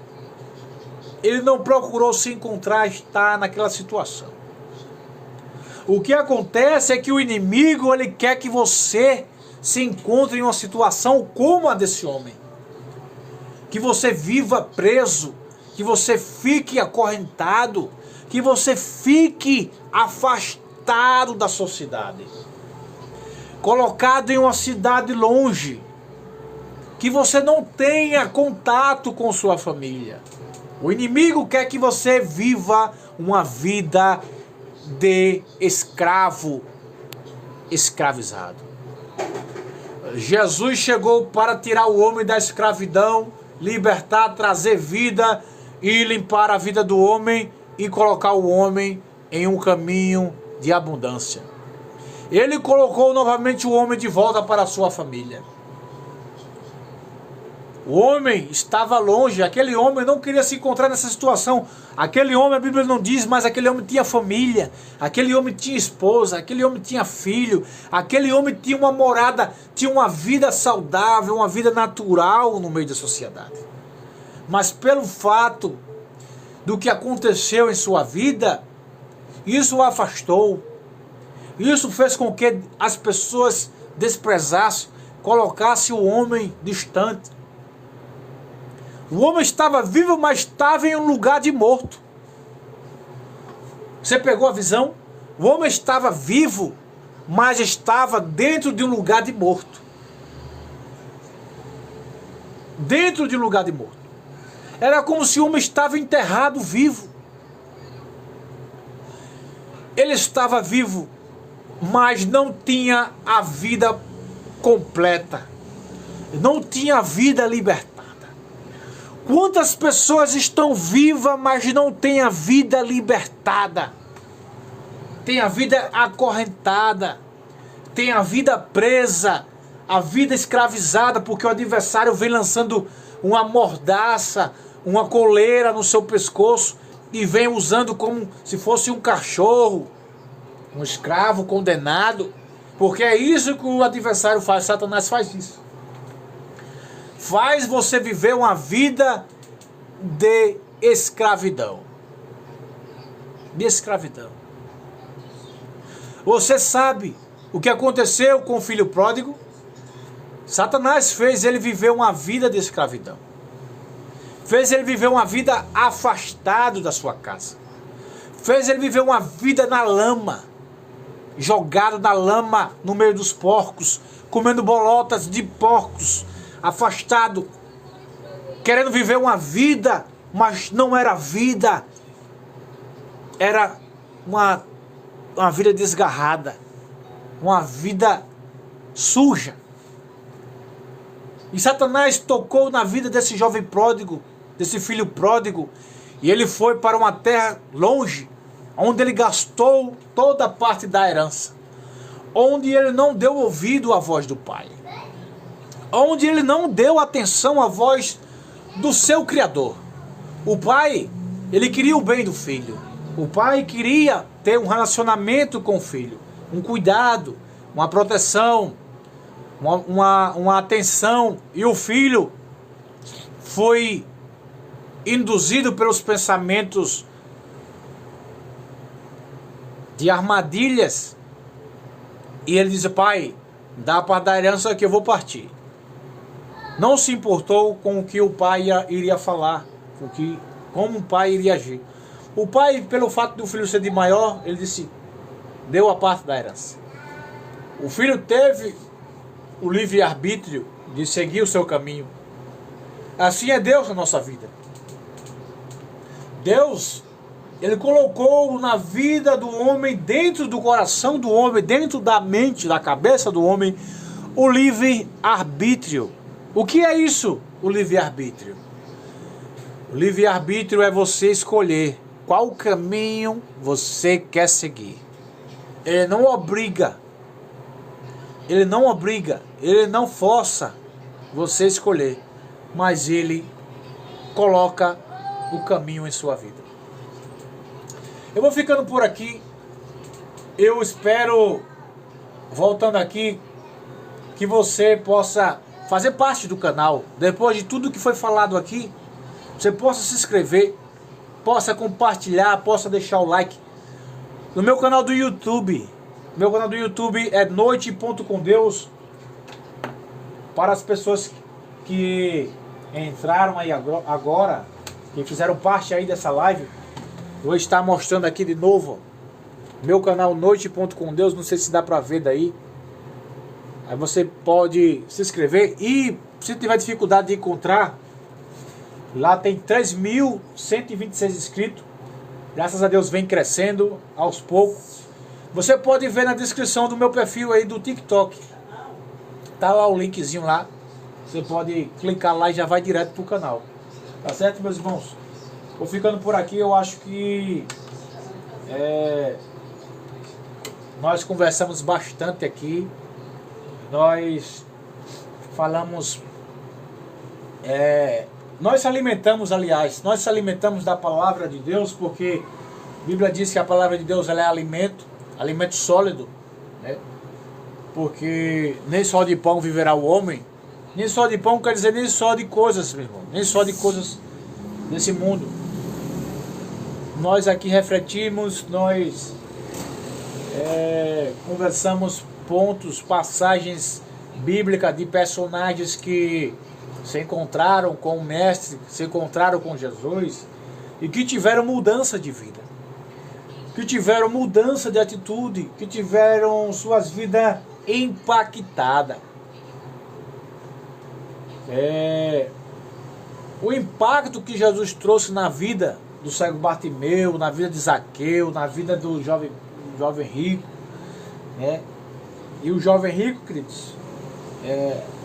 Ele não procurou se encontrar, estar naquela situação. O que acontece é que o inimigo, ele quer que você se encontre em uma situação como a desse homem. Que você viva preso, que você fique acorrentado, que você fique afastado da sociedade. Colocado em uma cidade longe. Que você não tenha contato com sua família. O inimigo quer que você viva uma vida de escravo, escravizado. Jesus chegou para tirar o homem da escravidão, libertar, trazer vida e limpar a vida do homem e colocar o homem em um caminho de abundância. Ele colocou novamente o homem de volta para a sua família. O homem estava longe, aquele homem não queria se encontrar nessa situação. Aquele homem, a Bíblia não diz, mas aquele homem tinha família, aquele homem tinha esposa, aquele homem tinha filho, aquele homem tinha uma morada, tinha uma vida saudável, uma vida natural no meio da sociedade. Mas pelo fato do que aconteceu em sua vida, isso o afastou. Isso fez com que as pessoas desprezassem, colocassem o homem distante. O homem estava vivo, mas estava em um lugar de morto. Você pegou a visão? O homem estava vivo, mas estava dentro de um lugar de morto. Dentro de um lugar de morto. Era como se o homem estava enterrado vivo. Ele estava vivo, mas não tinha a vida completa. Não tinha a vida libertada. Quantas pessoas estão vivas, mas não têm a vida libertada? Tem a vida acorrentada, tem a vida presa, a vida escravizada, porque o adversário vem lançando uma mordaça, uma coleira no seu pescoço e vem usando como se fosse um cachorro, um escravo condenado, porque é isso que o adversário faz, Satanás faz isso. Faz você viver uma vida de escravidão. De escravidão. Você sabe o que aconteceu com o filho pródigo? Satanás fez ele viver uma vida de escravidão. Fez ele viver uma vida afastado da sua casa. Fez ele viver uma vida na lama. Jogado na lama no meio dos porcos. Comendo bolotas de porcos. Afastado, querendo viver uma vida, mas não era vida, era uma vida desgarrada, uma vida suja. E Satanás tocou na vida desse jovem pródigo, desse filho pródigo, e ele foi para uma terra longe, onde ele gastou toda a parte da herança, onde ele não deu ouvido à voz do Pai, onde ele não deu atenção à voz do seu Criador. O Pai, ele queria o bem do filho. O Pai queria ter um relacionamento com o filho, um cuidado, uma proteção, uma atenção. E o filho foi induzido pelos pensamentos de armadilhas. E ele disse: pai, dá para dar herança que eu vou partir. Não se importou com o que o pai iria falar, como o pai iria agir. O pai, pelo fato do filho ser de maior, ele disse: deu a parte da herança. O filho teve o livre-arbítrio de seguir o seu caminho. Assim é Deus na nossa vida. Deus, ele colocou na vida do homem, dentro do coração do homem, dentro da mente, da cabeça do homem, o livre-arbítrio. O que é isso, o livre-arbítrio? O livre-arbítrio é você escolher qual caminho você quer seguir. Ele não obriga, ele não força você escolher, mas ele coloca o caminho em sua vida. Eu vou ficando por aqui. Eu espero, voltando aqui, que você possa fazer parte do canal. Depois de tudo que foi falado aqui, você possa se inscrever, possa compartilhar, possa deixar o like no meu canal do YouTube. Meu canal do YouTube é Noite.com-Deus. Para as pessoas que entraram aí agora, que fizeram parte aí dessa live, vou estar mostrando aqui de novo meu canal Noite.com-Deus. Não sei se dá pra ver daí. Aí você pode se inscrever. E se tiver dificuldade de encontrar, lá tem 3.126 inscritos. Graças a Deus vem crescendo aos poucos. Você pode ver na descrição do meu perfil aí do TikTok. Tá lá o linkzinho lá. Você pode clicar lá e já vai direto pro canal. Tá certo, meus irmãos? Vou ficando por aqui. Eu acho que nós conversamos bastante aqui. Nós falamos, nós se alimentamos, aliás, nós se alimentamos da palavra de Deus, porque a Bíblia diz que a palavra de Deus ela é alimento sólido, né? Porque nem só de pão viverá o homem. Nem só de pão quer dizer nem só de coisas, meu irmão, nem só de coisas desse mundo. Nós aqui refletimos, nós conversamos pontos, passagens bíblicas de personagens que se encontraram com o Mestre, se encontraram com Jesus e que tiveram mudança de vida, que tiveram mudança de atitude, que tiveram suas vidas impactadas. O impacto que Jesus trouxe na vida do cego Bartimeu, na vida de Zaqueu, na vida do jovem rico, né? E o jovem rico, queridos,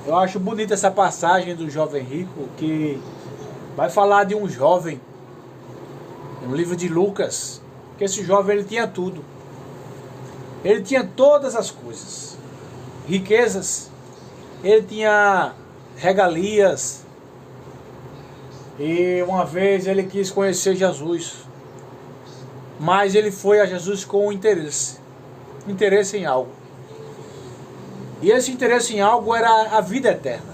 eu acho bonita essa passagem do jovem rico, que vai falar de um jovem, no livro de Lucas, que esse jovem ele tinha tudo. Ele tinha todas as coisas, riquezas, ele tinha regalias, e uma vez ele quis conhecer Jesus, mas ele foi a Jesus com interesse em algo. E esse interesse em algo era a vida eterna.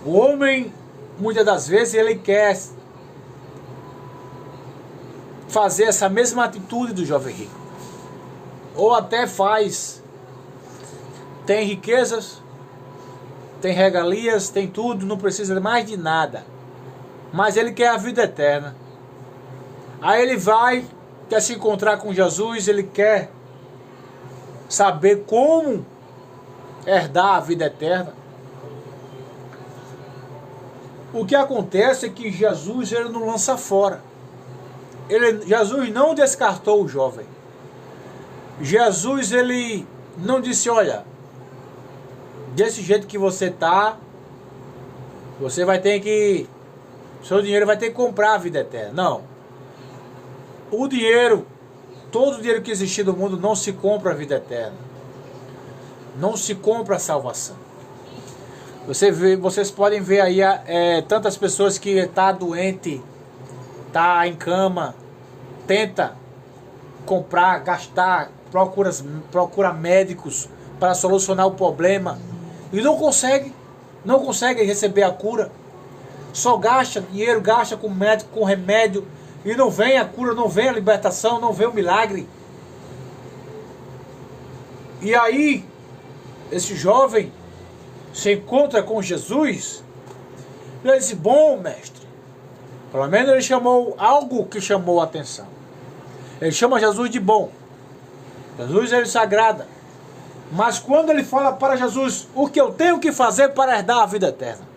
O homem, muitas das vezes, ele quer fazer essa mesma atitude do jovem rico. Ou até faz. Tem riquezas, tem regalias, tem tudo, não precisa mais de nada. Mas ele quer a vida eterna. Aí ele quer se encontrar com Jesus, ele quer saber como herdar a vida eterna. O que acontece é que Jesus ele não lança fora. Jesus não descartou o jovem. Jesus ele não disse: olha, desse jeito que você tá, você vai ter que, seu dinheiro vai ter que comprar a vida eterna. Não. O dinheiro, todo o dinheiro que existir no mundo não se compra a vida eterna. Não se compra a salvação. Vocês podem ver aí tantas pessoas que estão doente, tá em cama, tenta comprar, gastar, procura médicos para solucionar o problema e não consegue receber a cura. Só gasta dinheiro, gasta com médico, com remédio, e não vem a cura, não vem a libertação, não vem o milagre. E aí, esse jovem se encontra com Jesus, e ele diz: bom, mestre. Pelo menos ele chamou algo que chamou a atenção. Ele chama Jesus de bom. Jesus, ele se agrada. Mas quando ele fala para Jesus: o que eu tenho que fazer para herdar a vida eterna?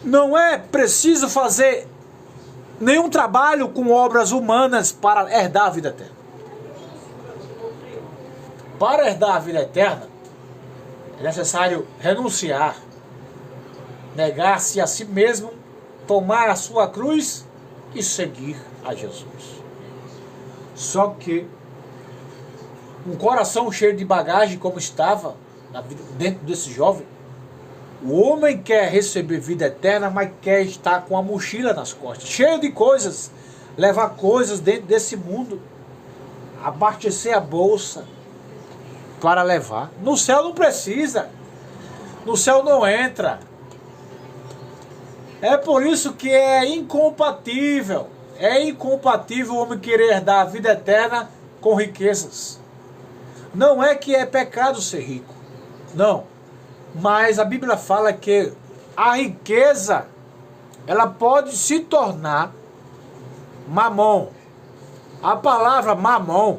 Não é preciso fazer nenhum trabalho com obras humanas para herdar a vida eterna. Para herdar a vida eterna, é necessário renunciar, negar-se a si mesmo, tomar a sua cruz e seguir a Jesus. Só que um coração cheio de bagagem, como estava dentro desse jovem, o homem quer receber vida eterna, mas quer estar com a mochila nas costas, cheio de coisas, levar coisas dentro desse mundo, abastecer a bolsa para levar. No céu não precisa, no céu não entra. É por isso que é incompatível o homem querer herdar a vida eterna com riquezas. Não é que é pecado ser rico, não. Mas a Bíblia fala que a riqueza, ela pode se tornar mamon. A palavra mamon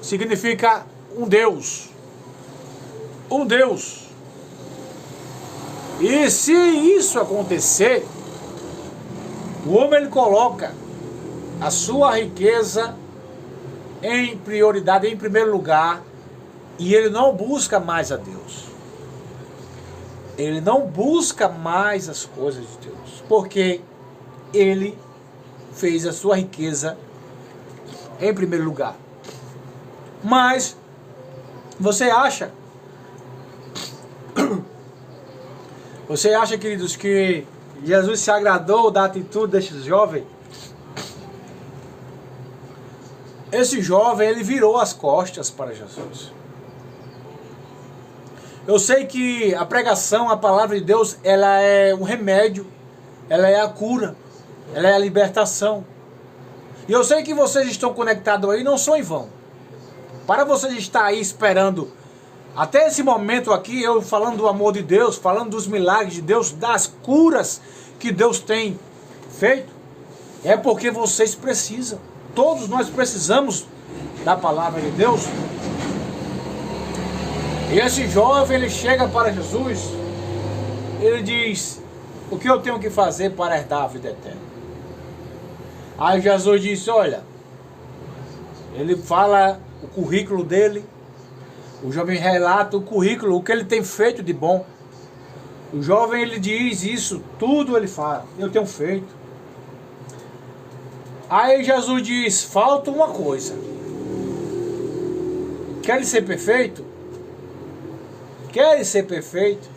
significa um Deus. Um Deus. E se isso acontecer, o homem ele coloca a sua riqueza em prioridade, em primeiro lugar, e ele não busca mais a Deus. Ele não busca mais as coisas de Deus, porque ele fez a sua riqueza em primeiro lugar. Mas você acha, queridos, que Jesus se agradou da atitude desse jovem? Esse jovem, ele virou as costas para Jesus. Eu sei que a pregação, a palavra de Deus, ela é um remédio, ela é a cura, ela é a libertação. E eu sei que vocês estão conectados aí, não são em vão. Para vocês estar aí esperando até esse momento aqui, eu falando do amor de Deus, falando dos milagres de Deus, das curas que Deus tem feito, é porque vocês precisam. Todos nós precisamos da palavra de Deus. E esse jovem, ele chega para Jesus, ele diz: o que eu tenho que fazer para herdar a vida eterna? Aí Jesus disse: olha, ele fala o currículo dele, o jovem relata o currículo, o que ele tem feito de bom. O jovem, ele diz isso, tudo ele fala: eu tenho feito. Aí Jesus diz: falta uma coisa. Quer ser perfeito? Quer ser perfeito?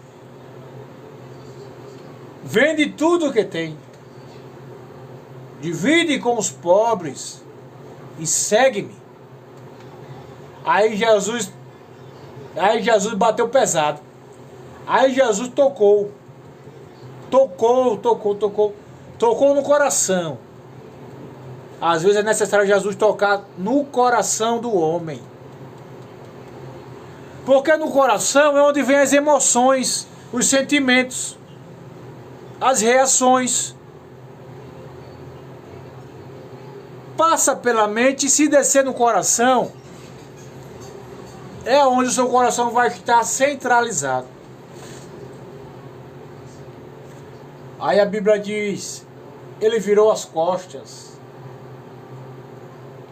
Vende tudo o que tem, divide com os pobres e segue-me. Aí Jesus bateu pesado. Aí Jesus tocou no coração. Às vezes é necessário Jesus tocar no coração do homem. Porque no coração é onde vem as emoções, os sentimentos, as reações. Passa pela mente, e se descer no coração, é onde o seu coração vai estar centralizado. Aí a Bíblia diz: ele virou as costas.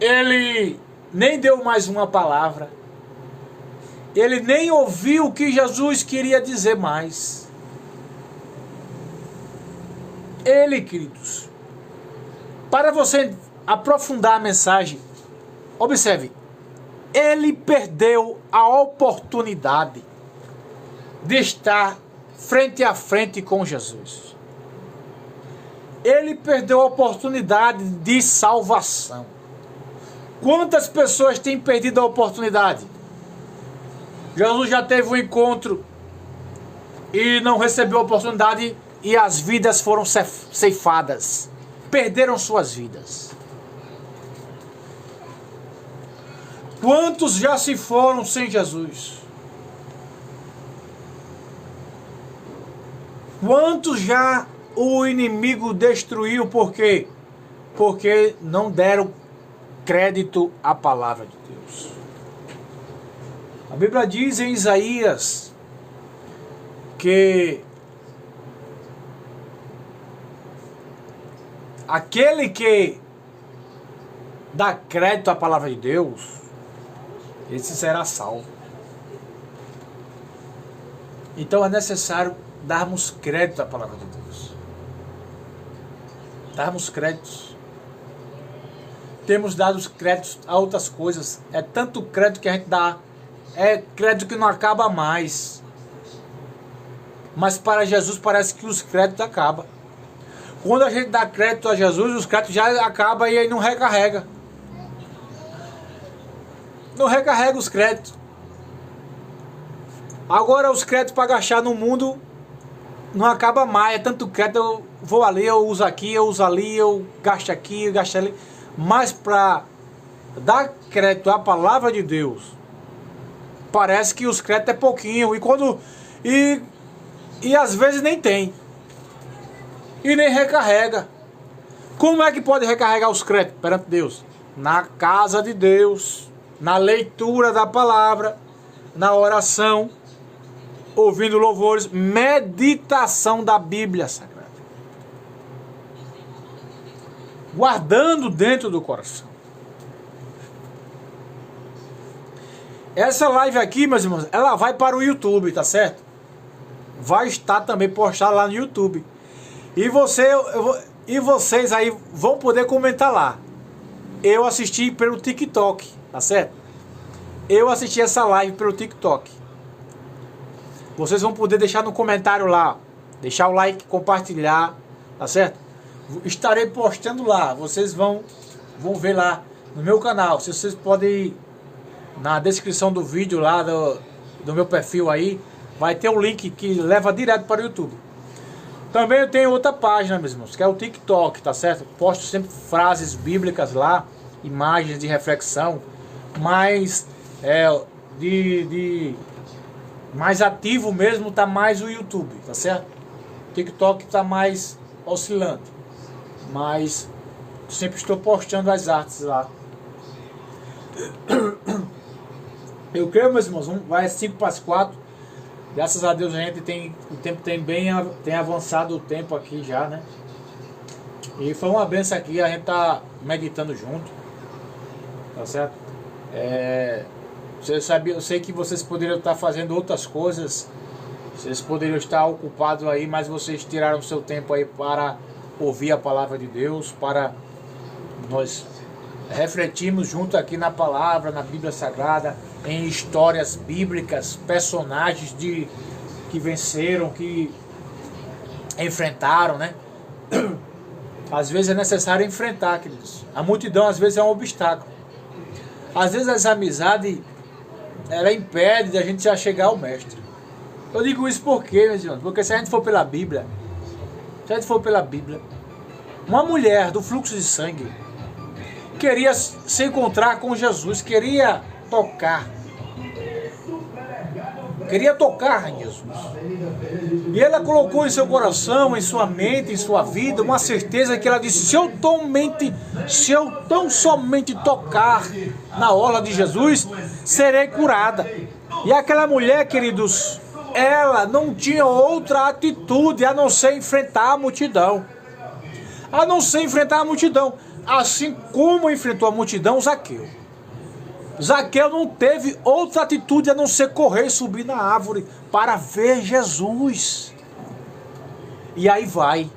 Ele nem deu mais uma palavra. Ele nem ouviu o que Jesus queria dizer mais. Ele, queridos, para você aprofundar a mensagem, observe, ele perdeu a oportunidade de estar frente a frente com Jesus. Ele perdeu a oportunidade de salvação. Quantas pessoas têm perdido a oportunidade? Jesus já teve um encontro e não recebeu a oportunidade e as vidas foram ceifadas. Perderam suas vidas. Quantos já se foram sem Jesus? Quantos já o inimigo destruiu por quê? Porque não deram crédito à palavra de Deus. A Bíblia diz em Isaías que aquele que dá crédito à palavra de Deus, esse será salvo. Então é necessário darmos crédito à palavra de Deus. Darmos créditos. Temos dado créditos a outras coisas. É tanto crédito que a gente dá. É crédito que não acaba mais. Mas para Jesus parece que os créditos acabam. Quando a gente dá crédito a Jesus, os créditos já acabam e aí não recarrega. Não recarrega os créditos. Agora os créditos para gastar no mundo não acaba mais. É tanto crédito, eu vou ali, eu uso aqui, eu uso ali, eu gasto aqui, eu gasto ali. Mas para dar crédito à palavra de Deus, parece que os créditos é pouquinho. E às vezes nem tem. E nem recarrega. Como é que pode recarregar os créditos perante Deus? Na casa de Deus, na leitura da palavra, na oração, ouvindo louvores, meditação da Bíblia Sagrada. Guardando dentro do coração. Essa live aqui, meus irmãos, ela vai para o YouTube, tá certo? Vai estar também postada lá no YouTube. E vocês aí vão poder comentar lá. Eu assisti pelo TikTok, tá certo? Eu assisti essa live pelo TikTok. Vocês vão poder deixar no comentário lá. Deixar o like, compartilhar, tá certo? Estarei postando lá. Vocês vão ver lá no meu canal. Se vocês podem ir na descrição do vídeo lá do meu perfil aí, vai ter um link que leva direto para o YouTube. Também eu tenho outra página, meus irmãos, que é o TikTok, tá certo? Posto sempre frases bíblicas lá, imagens de reflexão, mas mais ativo mesmo tá mais o YouTube, tá certo? O TikTok tá mais oscilante, mas sempre estou postando as artes lá. Eu creio, meus irmãos, vai 5 para as 4. Graças a Deus a gente tem avançado o tempo aqui já, né? E foi uma benção aqui, a gente tá meditando junto, tá certo? Eu sei que vocês poderiam estar fazendo outras coisas, vocês poderiam estar ocupados aí, mas vocês tiraram seu tempo aí para ouvir a palavra de Deus, para nós refletirmos junto aqui na palavra, na Bíblia Sagrada, em histórias bíblicas, personagens que venceram, que enfrentaram, né? Às vezes é necessário enfrentar, queridos. A multidão às vezes é um obstáculo. Às vezes as amizades, ela impede de a gente já chegar ao mestre. Eu digo isso por quê, meus irmãos? Porque se a gente for pela Bíblia, uma mulher do fluxo de sangue queria se encontrar com Jesus, queria tocar em Jesus. E ela colocou em seu coração, em sua mente, em sua vida, uma certeza que ela disse: se eu tão somente tocar na orla de Jesus, serei curada. E aquela mulher, queridos, ela não tinha outra atitude a não ser enfrentar a multidão. Assim como enfrentou a multidão Zaqueu. Zaqueu não teve outra atitude a não ser correr e subir na árvore para ver Jesus. E aí vai.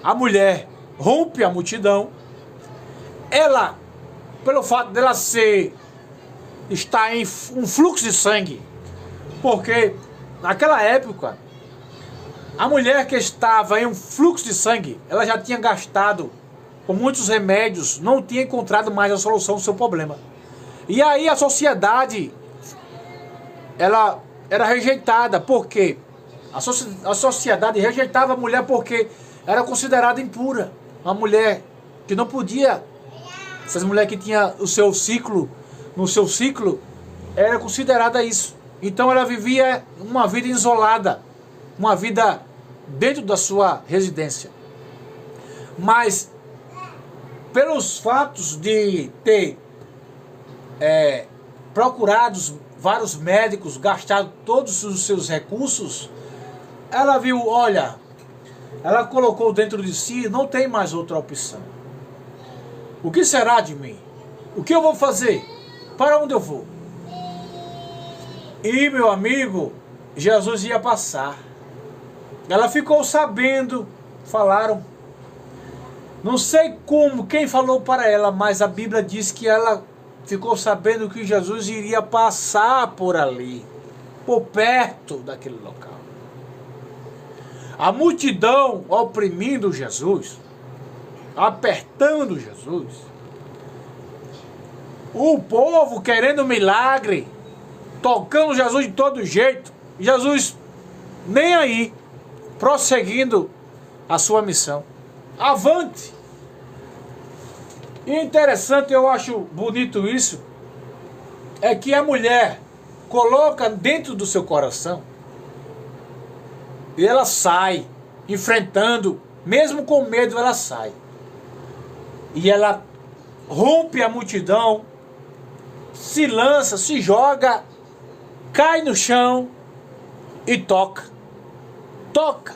A mulher rompe a multidão. Ela, pelo fato dela ser está em um fluxo de sangue. Porque naquela época, a mulher que estava em um fluxo de sangue, ela já tinha gastado com muitos remédios, não tinha encontrado mais a solução do seu problema. E aí a sociedade, ela era rejeitada, porque a sociedade rejeitava a mulher porque era considerada impura. Uma mulher que não podia, essas mulheres que tinham o seu ciclo, no seu ciclo, era considerada isso. Então ela vivia uma vida isolada, uma vida dentro da sua residência. Mas, pelos fatos de ter procurado vários médicos, gastado todos os seus recursos, ela viu, olha, ela colocou dentro de si, não tem mais outra opção. O que será de mim? O que eu vou fazer? Para onde eu vou? E, meu amigo, Jesus ia passar. Ela ficou sabendo, falaram. Não sei como, quem falou para ela, mas a Bíblia diz que ela ficou sabendo que Jesus iria passar por ali, por perto daquele local. A multidão oprimindo Jesus, apertando Jesus. O povo querendo milagre, tocando Jesus de todo jeito. Jesus nem aí, prosseguindo a sua missão. Avante! E interessante, eu acho bonito isso, é que a mulher coloca dentro do seu coração e ela sai, enfrentando, mesmo com medo ela sai. E ela rompe a multidão, se lança, se joga, cai no chão e toca. Toca.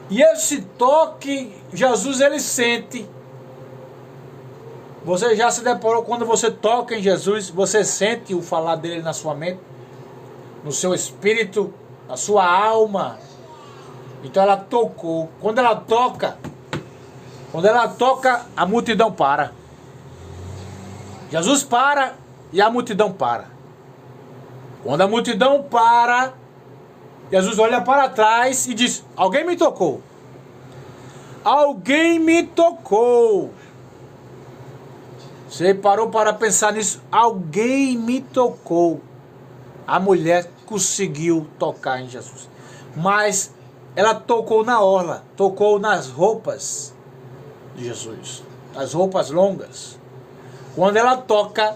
E esse toque, Jesus ele sente. Você já se deparou, quando você toca em Jesus, você sente o falar dele na sua mente, no seu espírito, na sua alma. Então ela tocou. Quando ela toca, a multidão para. Jesus para e a multidão para. Quando a multidão para, Jesus olha para trás e diz: alguém me tocou. Alguém me tocou. Você parou para pensar nisso? Alguém me tocou. A mulher conseguiu tocar em Jesus. Mas ela tocou na orla, tocou nas roupas de Jesus, as roupas longas. Quando ela toca,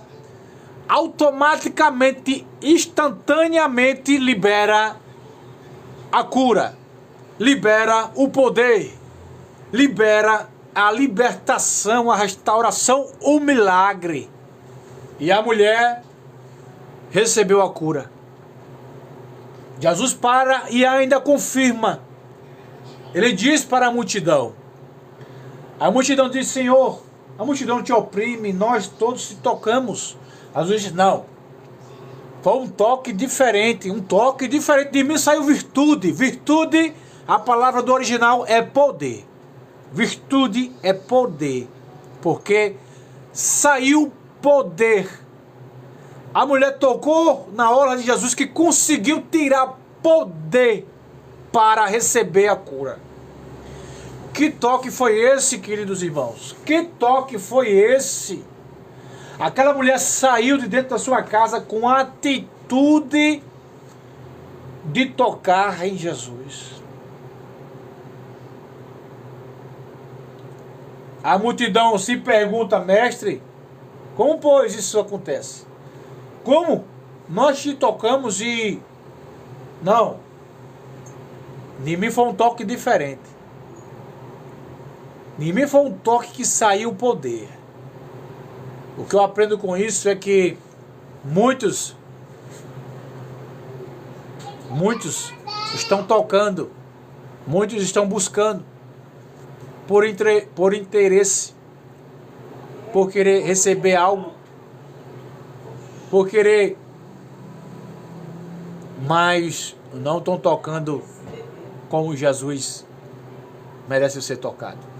automaticamente, instantaneamente libera a cura, libera o poder, libera a libertação, a restauração, o milagre. E a mulher recebeu a cura. Jesus para e ainda confirma. Ele diz para a multidão. A multidão diz: Senhor, a multidão te oprime, nós todos te tocamos. Jesus diz: não. Foi um toque diferente, de mim saiu virtude. Virtude, a palavra do original é poder. Virtude é poder, porque saiu poder. A mulher tocou na orla de Jesus, que conseguiu tirar poder para receber a cura. Que toque foi esse, queridos irmãos? Que toque foi esse? Aquela mulher saiu de dentro da sua casa com a atitude de tocar em Jesus. A multidão se pergunta: mestre, como pois isso acontece? Como? Nós te tocamos e... Não. Em mim foi um toque diferente. Em mim foi um toque que saiu o poder. O que eu aprendo com isso é que muitos estão tocando, muitos estão buscando por interesse, por querer receber algo, por querer, mas não estão tocando como Jesus merece ser tocado.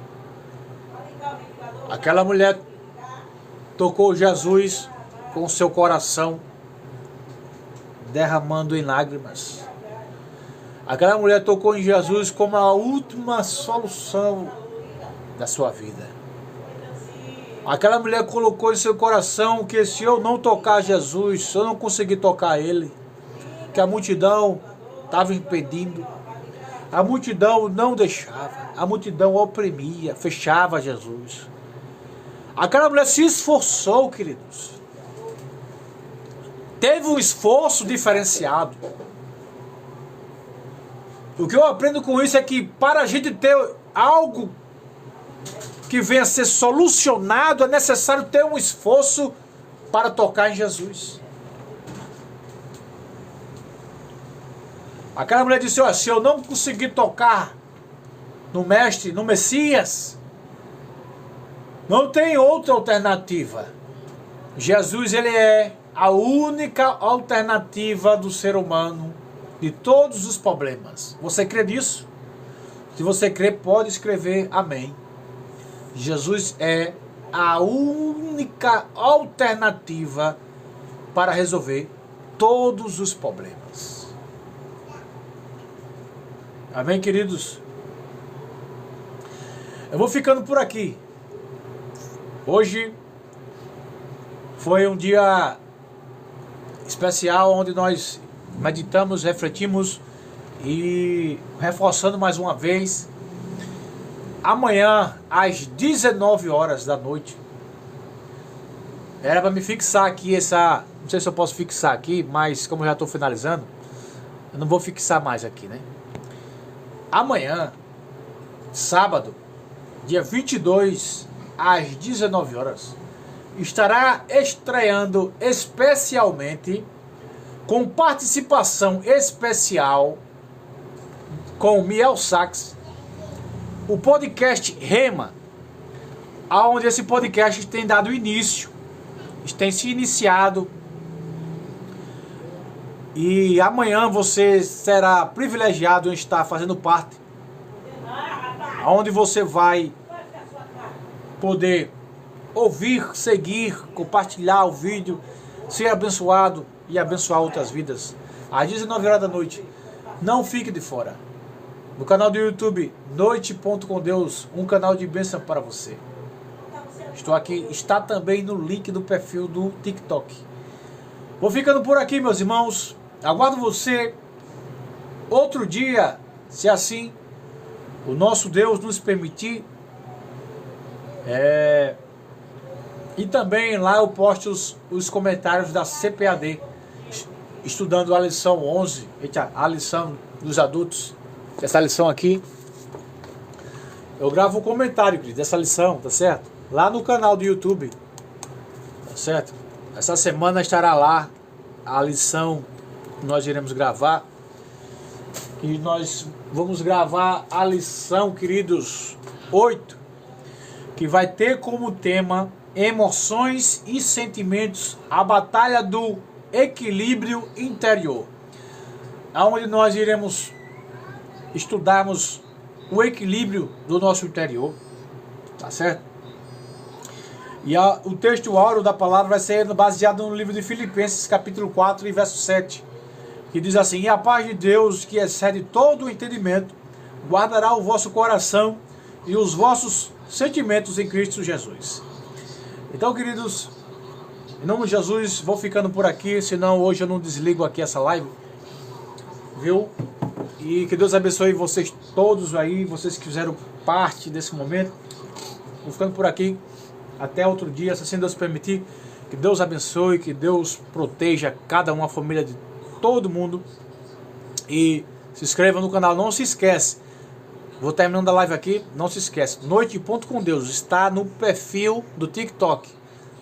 Aquela mulher tocou Jesus com seu coração derramando em lágrimas. Aquela mulher tocou em Jesus como a última solução da sua vida. Aquela mulher colocou em seu coração que se eu não tocar Jesus, se eu não conseguir tocar Ele, que a multidão estava impedindo, a multidão não deixava, a multidão oprimia, fechava Jesus. Aquela mulher se esforçou, queridos. Teve um esforço diferenciado. O que eu aprendo com isso é que para a gente ter algo que venha a ser solucionado, é necessário ter um esforço para tocar em Jesus. Aquela mulher disse, se eu não conseguir tocar no Mestre, no Messias, não tem outra alternativa. Jesus, ele é a única alternativa do ser humano de todos os problemas. Você crê nisso? Se você crê, pode escrever amém. Jesus é a única alternativa para resolver todos os problemas. Amém, queridos? Eu vou ficando por aqui. Hoje foi um dia especial onde nós meditamos, refletimos e reforçando mais uma vez. Amanhã, às 19 horas da noite, era para me fixar aqui essa... Não sei se eu posso fixar aqui, mas como eu já estou finalizando, eu não vou fixar mais aqui, né? Amanhã, sábado, dia 22, às 19 horas, estará estreando especialmente, com participação especial, com Miel Sachs, o podcast Rema, onde esse podcast tem dado início, tem se iniciado, e amanhã você será privilegiado em estar fazendo parte, onde você vai poder ouvir, seguir, compartilhar o vídeo, ser abençoado e abençoar outras vidas. Às 19 horas da noite, não fique de fora. No canal do YouTube, Noite.com.Deus, um canal de bênção para você. Estou aqui, está também no link do perfil do TikTok. Vou ficando por aqui, meus irmãos. Aguardo você outro dia, se assim o nosso Deus nos permitir. E também lá eu posto os comentários da CPAD, estudando a lição 11, a lição dos adultos. Essa lição aqui, eu gravo um comentário, querido, dessa lição, tá certo? Lá no canal do YouTube, tá certo? Essa semana estará lá a lição que nós iremos gravar. E nós vamos gravar a lição, queridos, 8, que vai ter como tema emoções e sentimentos, a batalha do equilíbrio interior, aonde nós iremos estudarmos o equilíbrio do nosso interior, tá certo? E o texto áureo da palavra vai ser baseado no livro de Filipenses, capítulo 4 e verso 7, que diz assim: e a paz de Deus, que excede todo o entendimento, guardará o vosso coração e os vossos sentimentos em Cristo Jesus. Então, queridos, em nome de Jesus, vou ficando por aqui, senão hoje eu não desligo aqui essa live, viu? E que Deus abençoe vocês todos aí, vocês que fizeram parte desse momento. Vou ficando por aqui, até outro dia, se assim Deus permitir. Que Deus abençoe, que Deus proteja cada uma, a família de todo mundo. E se inscreva no canal, não se esquece. Vou terminando a live aqui, não se esquece. Noite.com.Deus está no perfil do TikTok.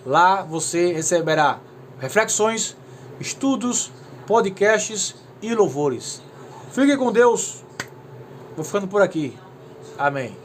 Lá você receberá reflexões, estudos, podcasts e louvores. Fique com Deus. Vou ficando por aqui. Amém.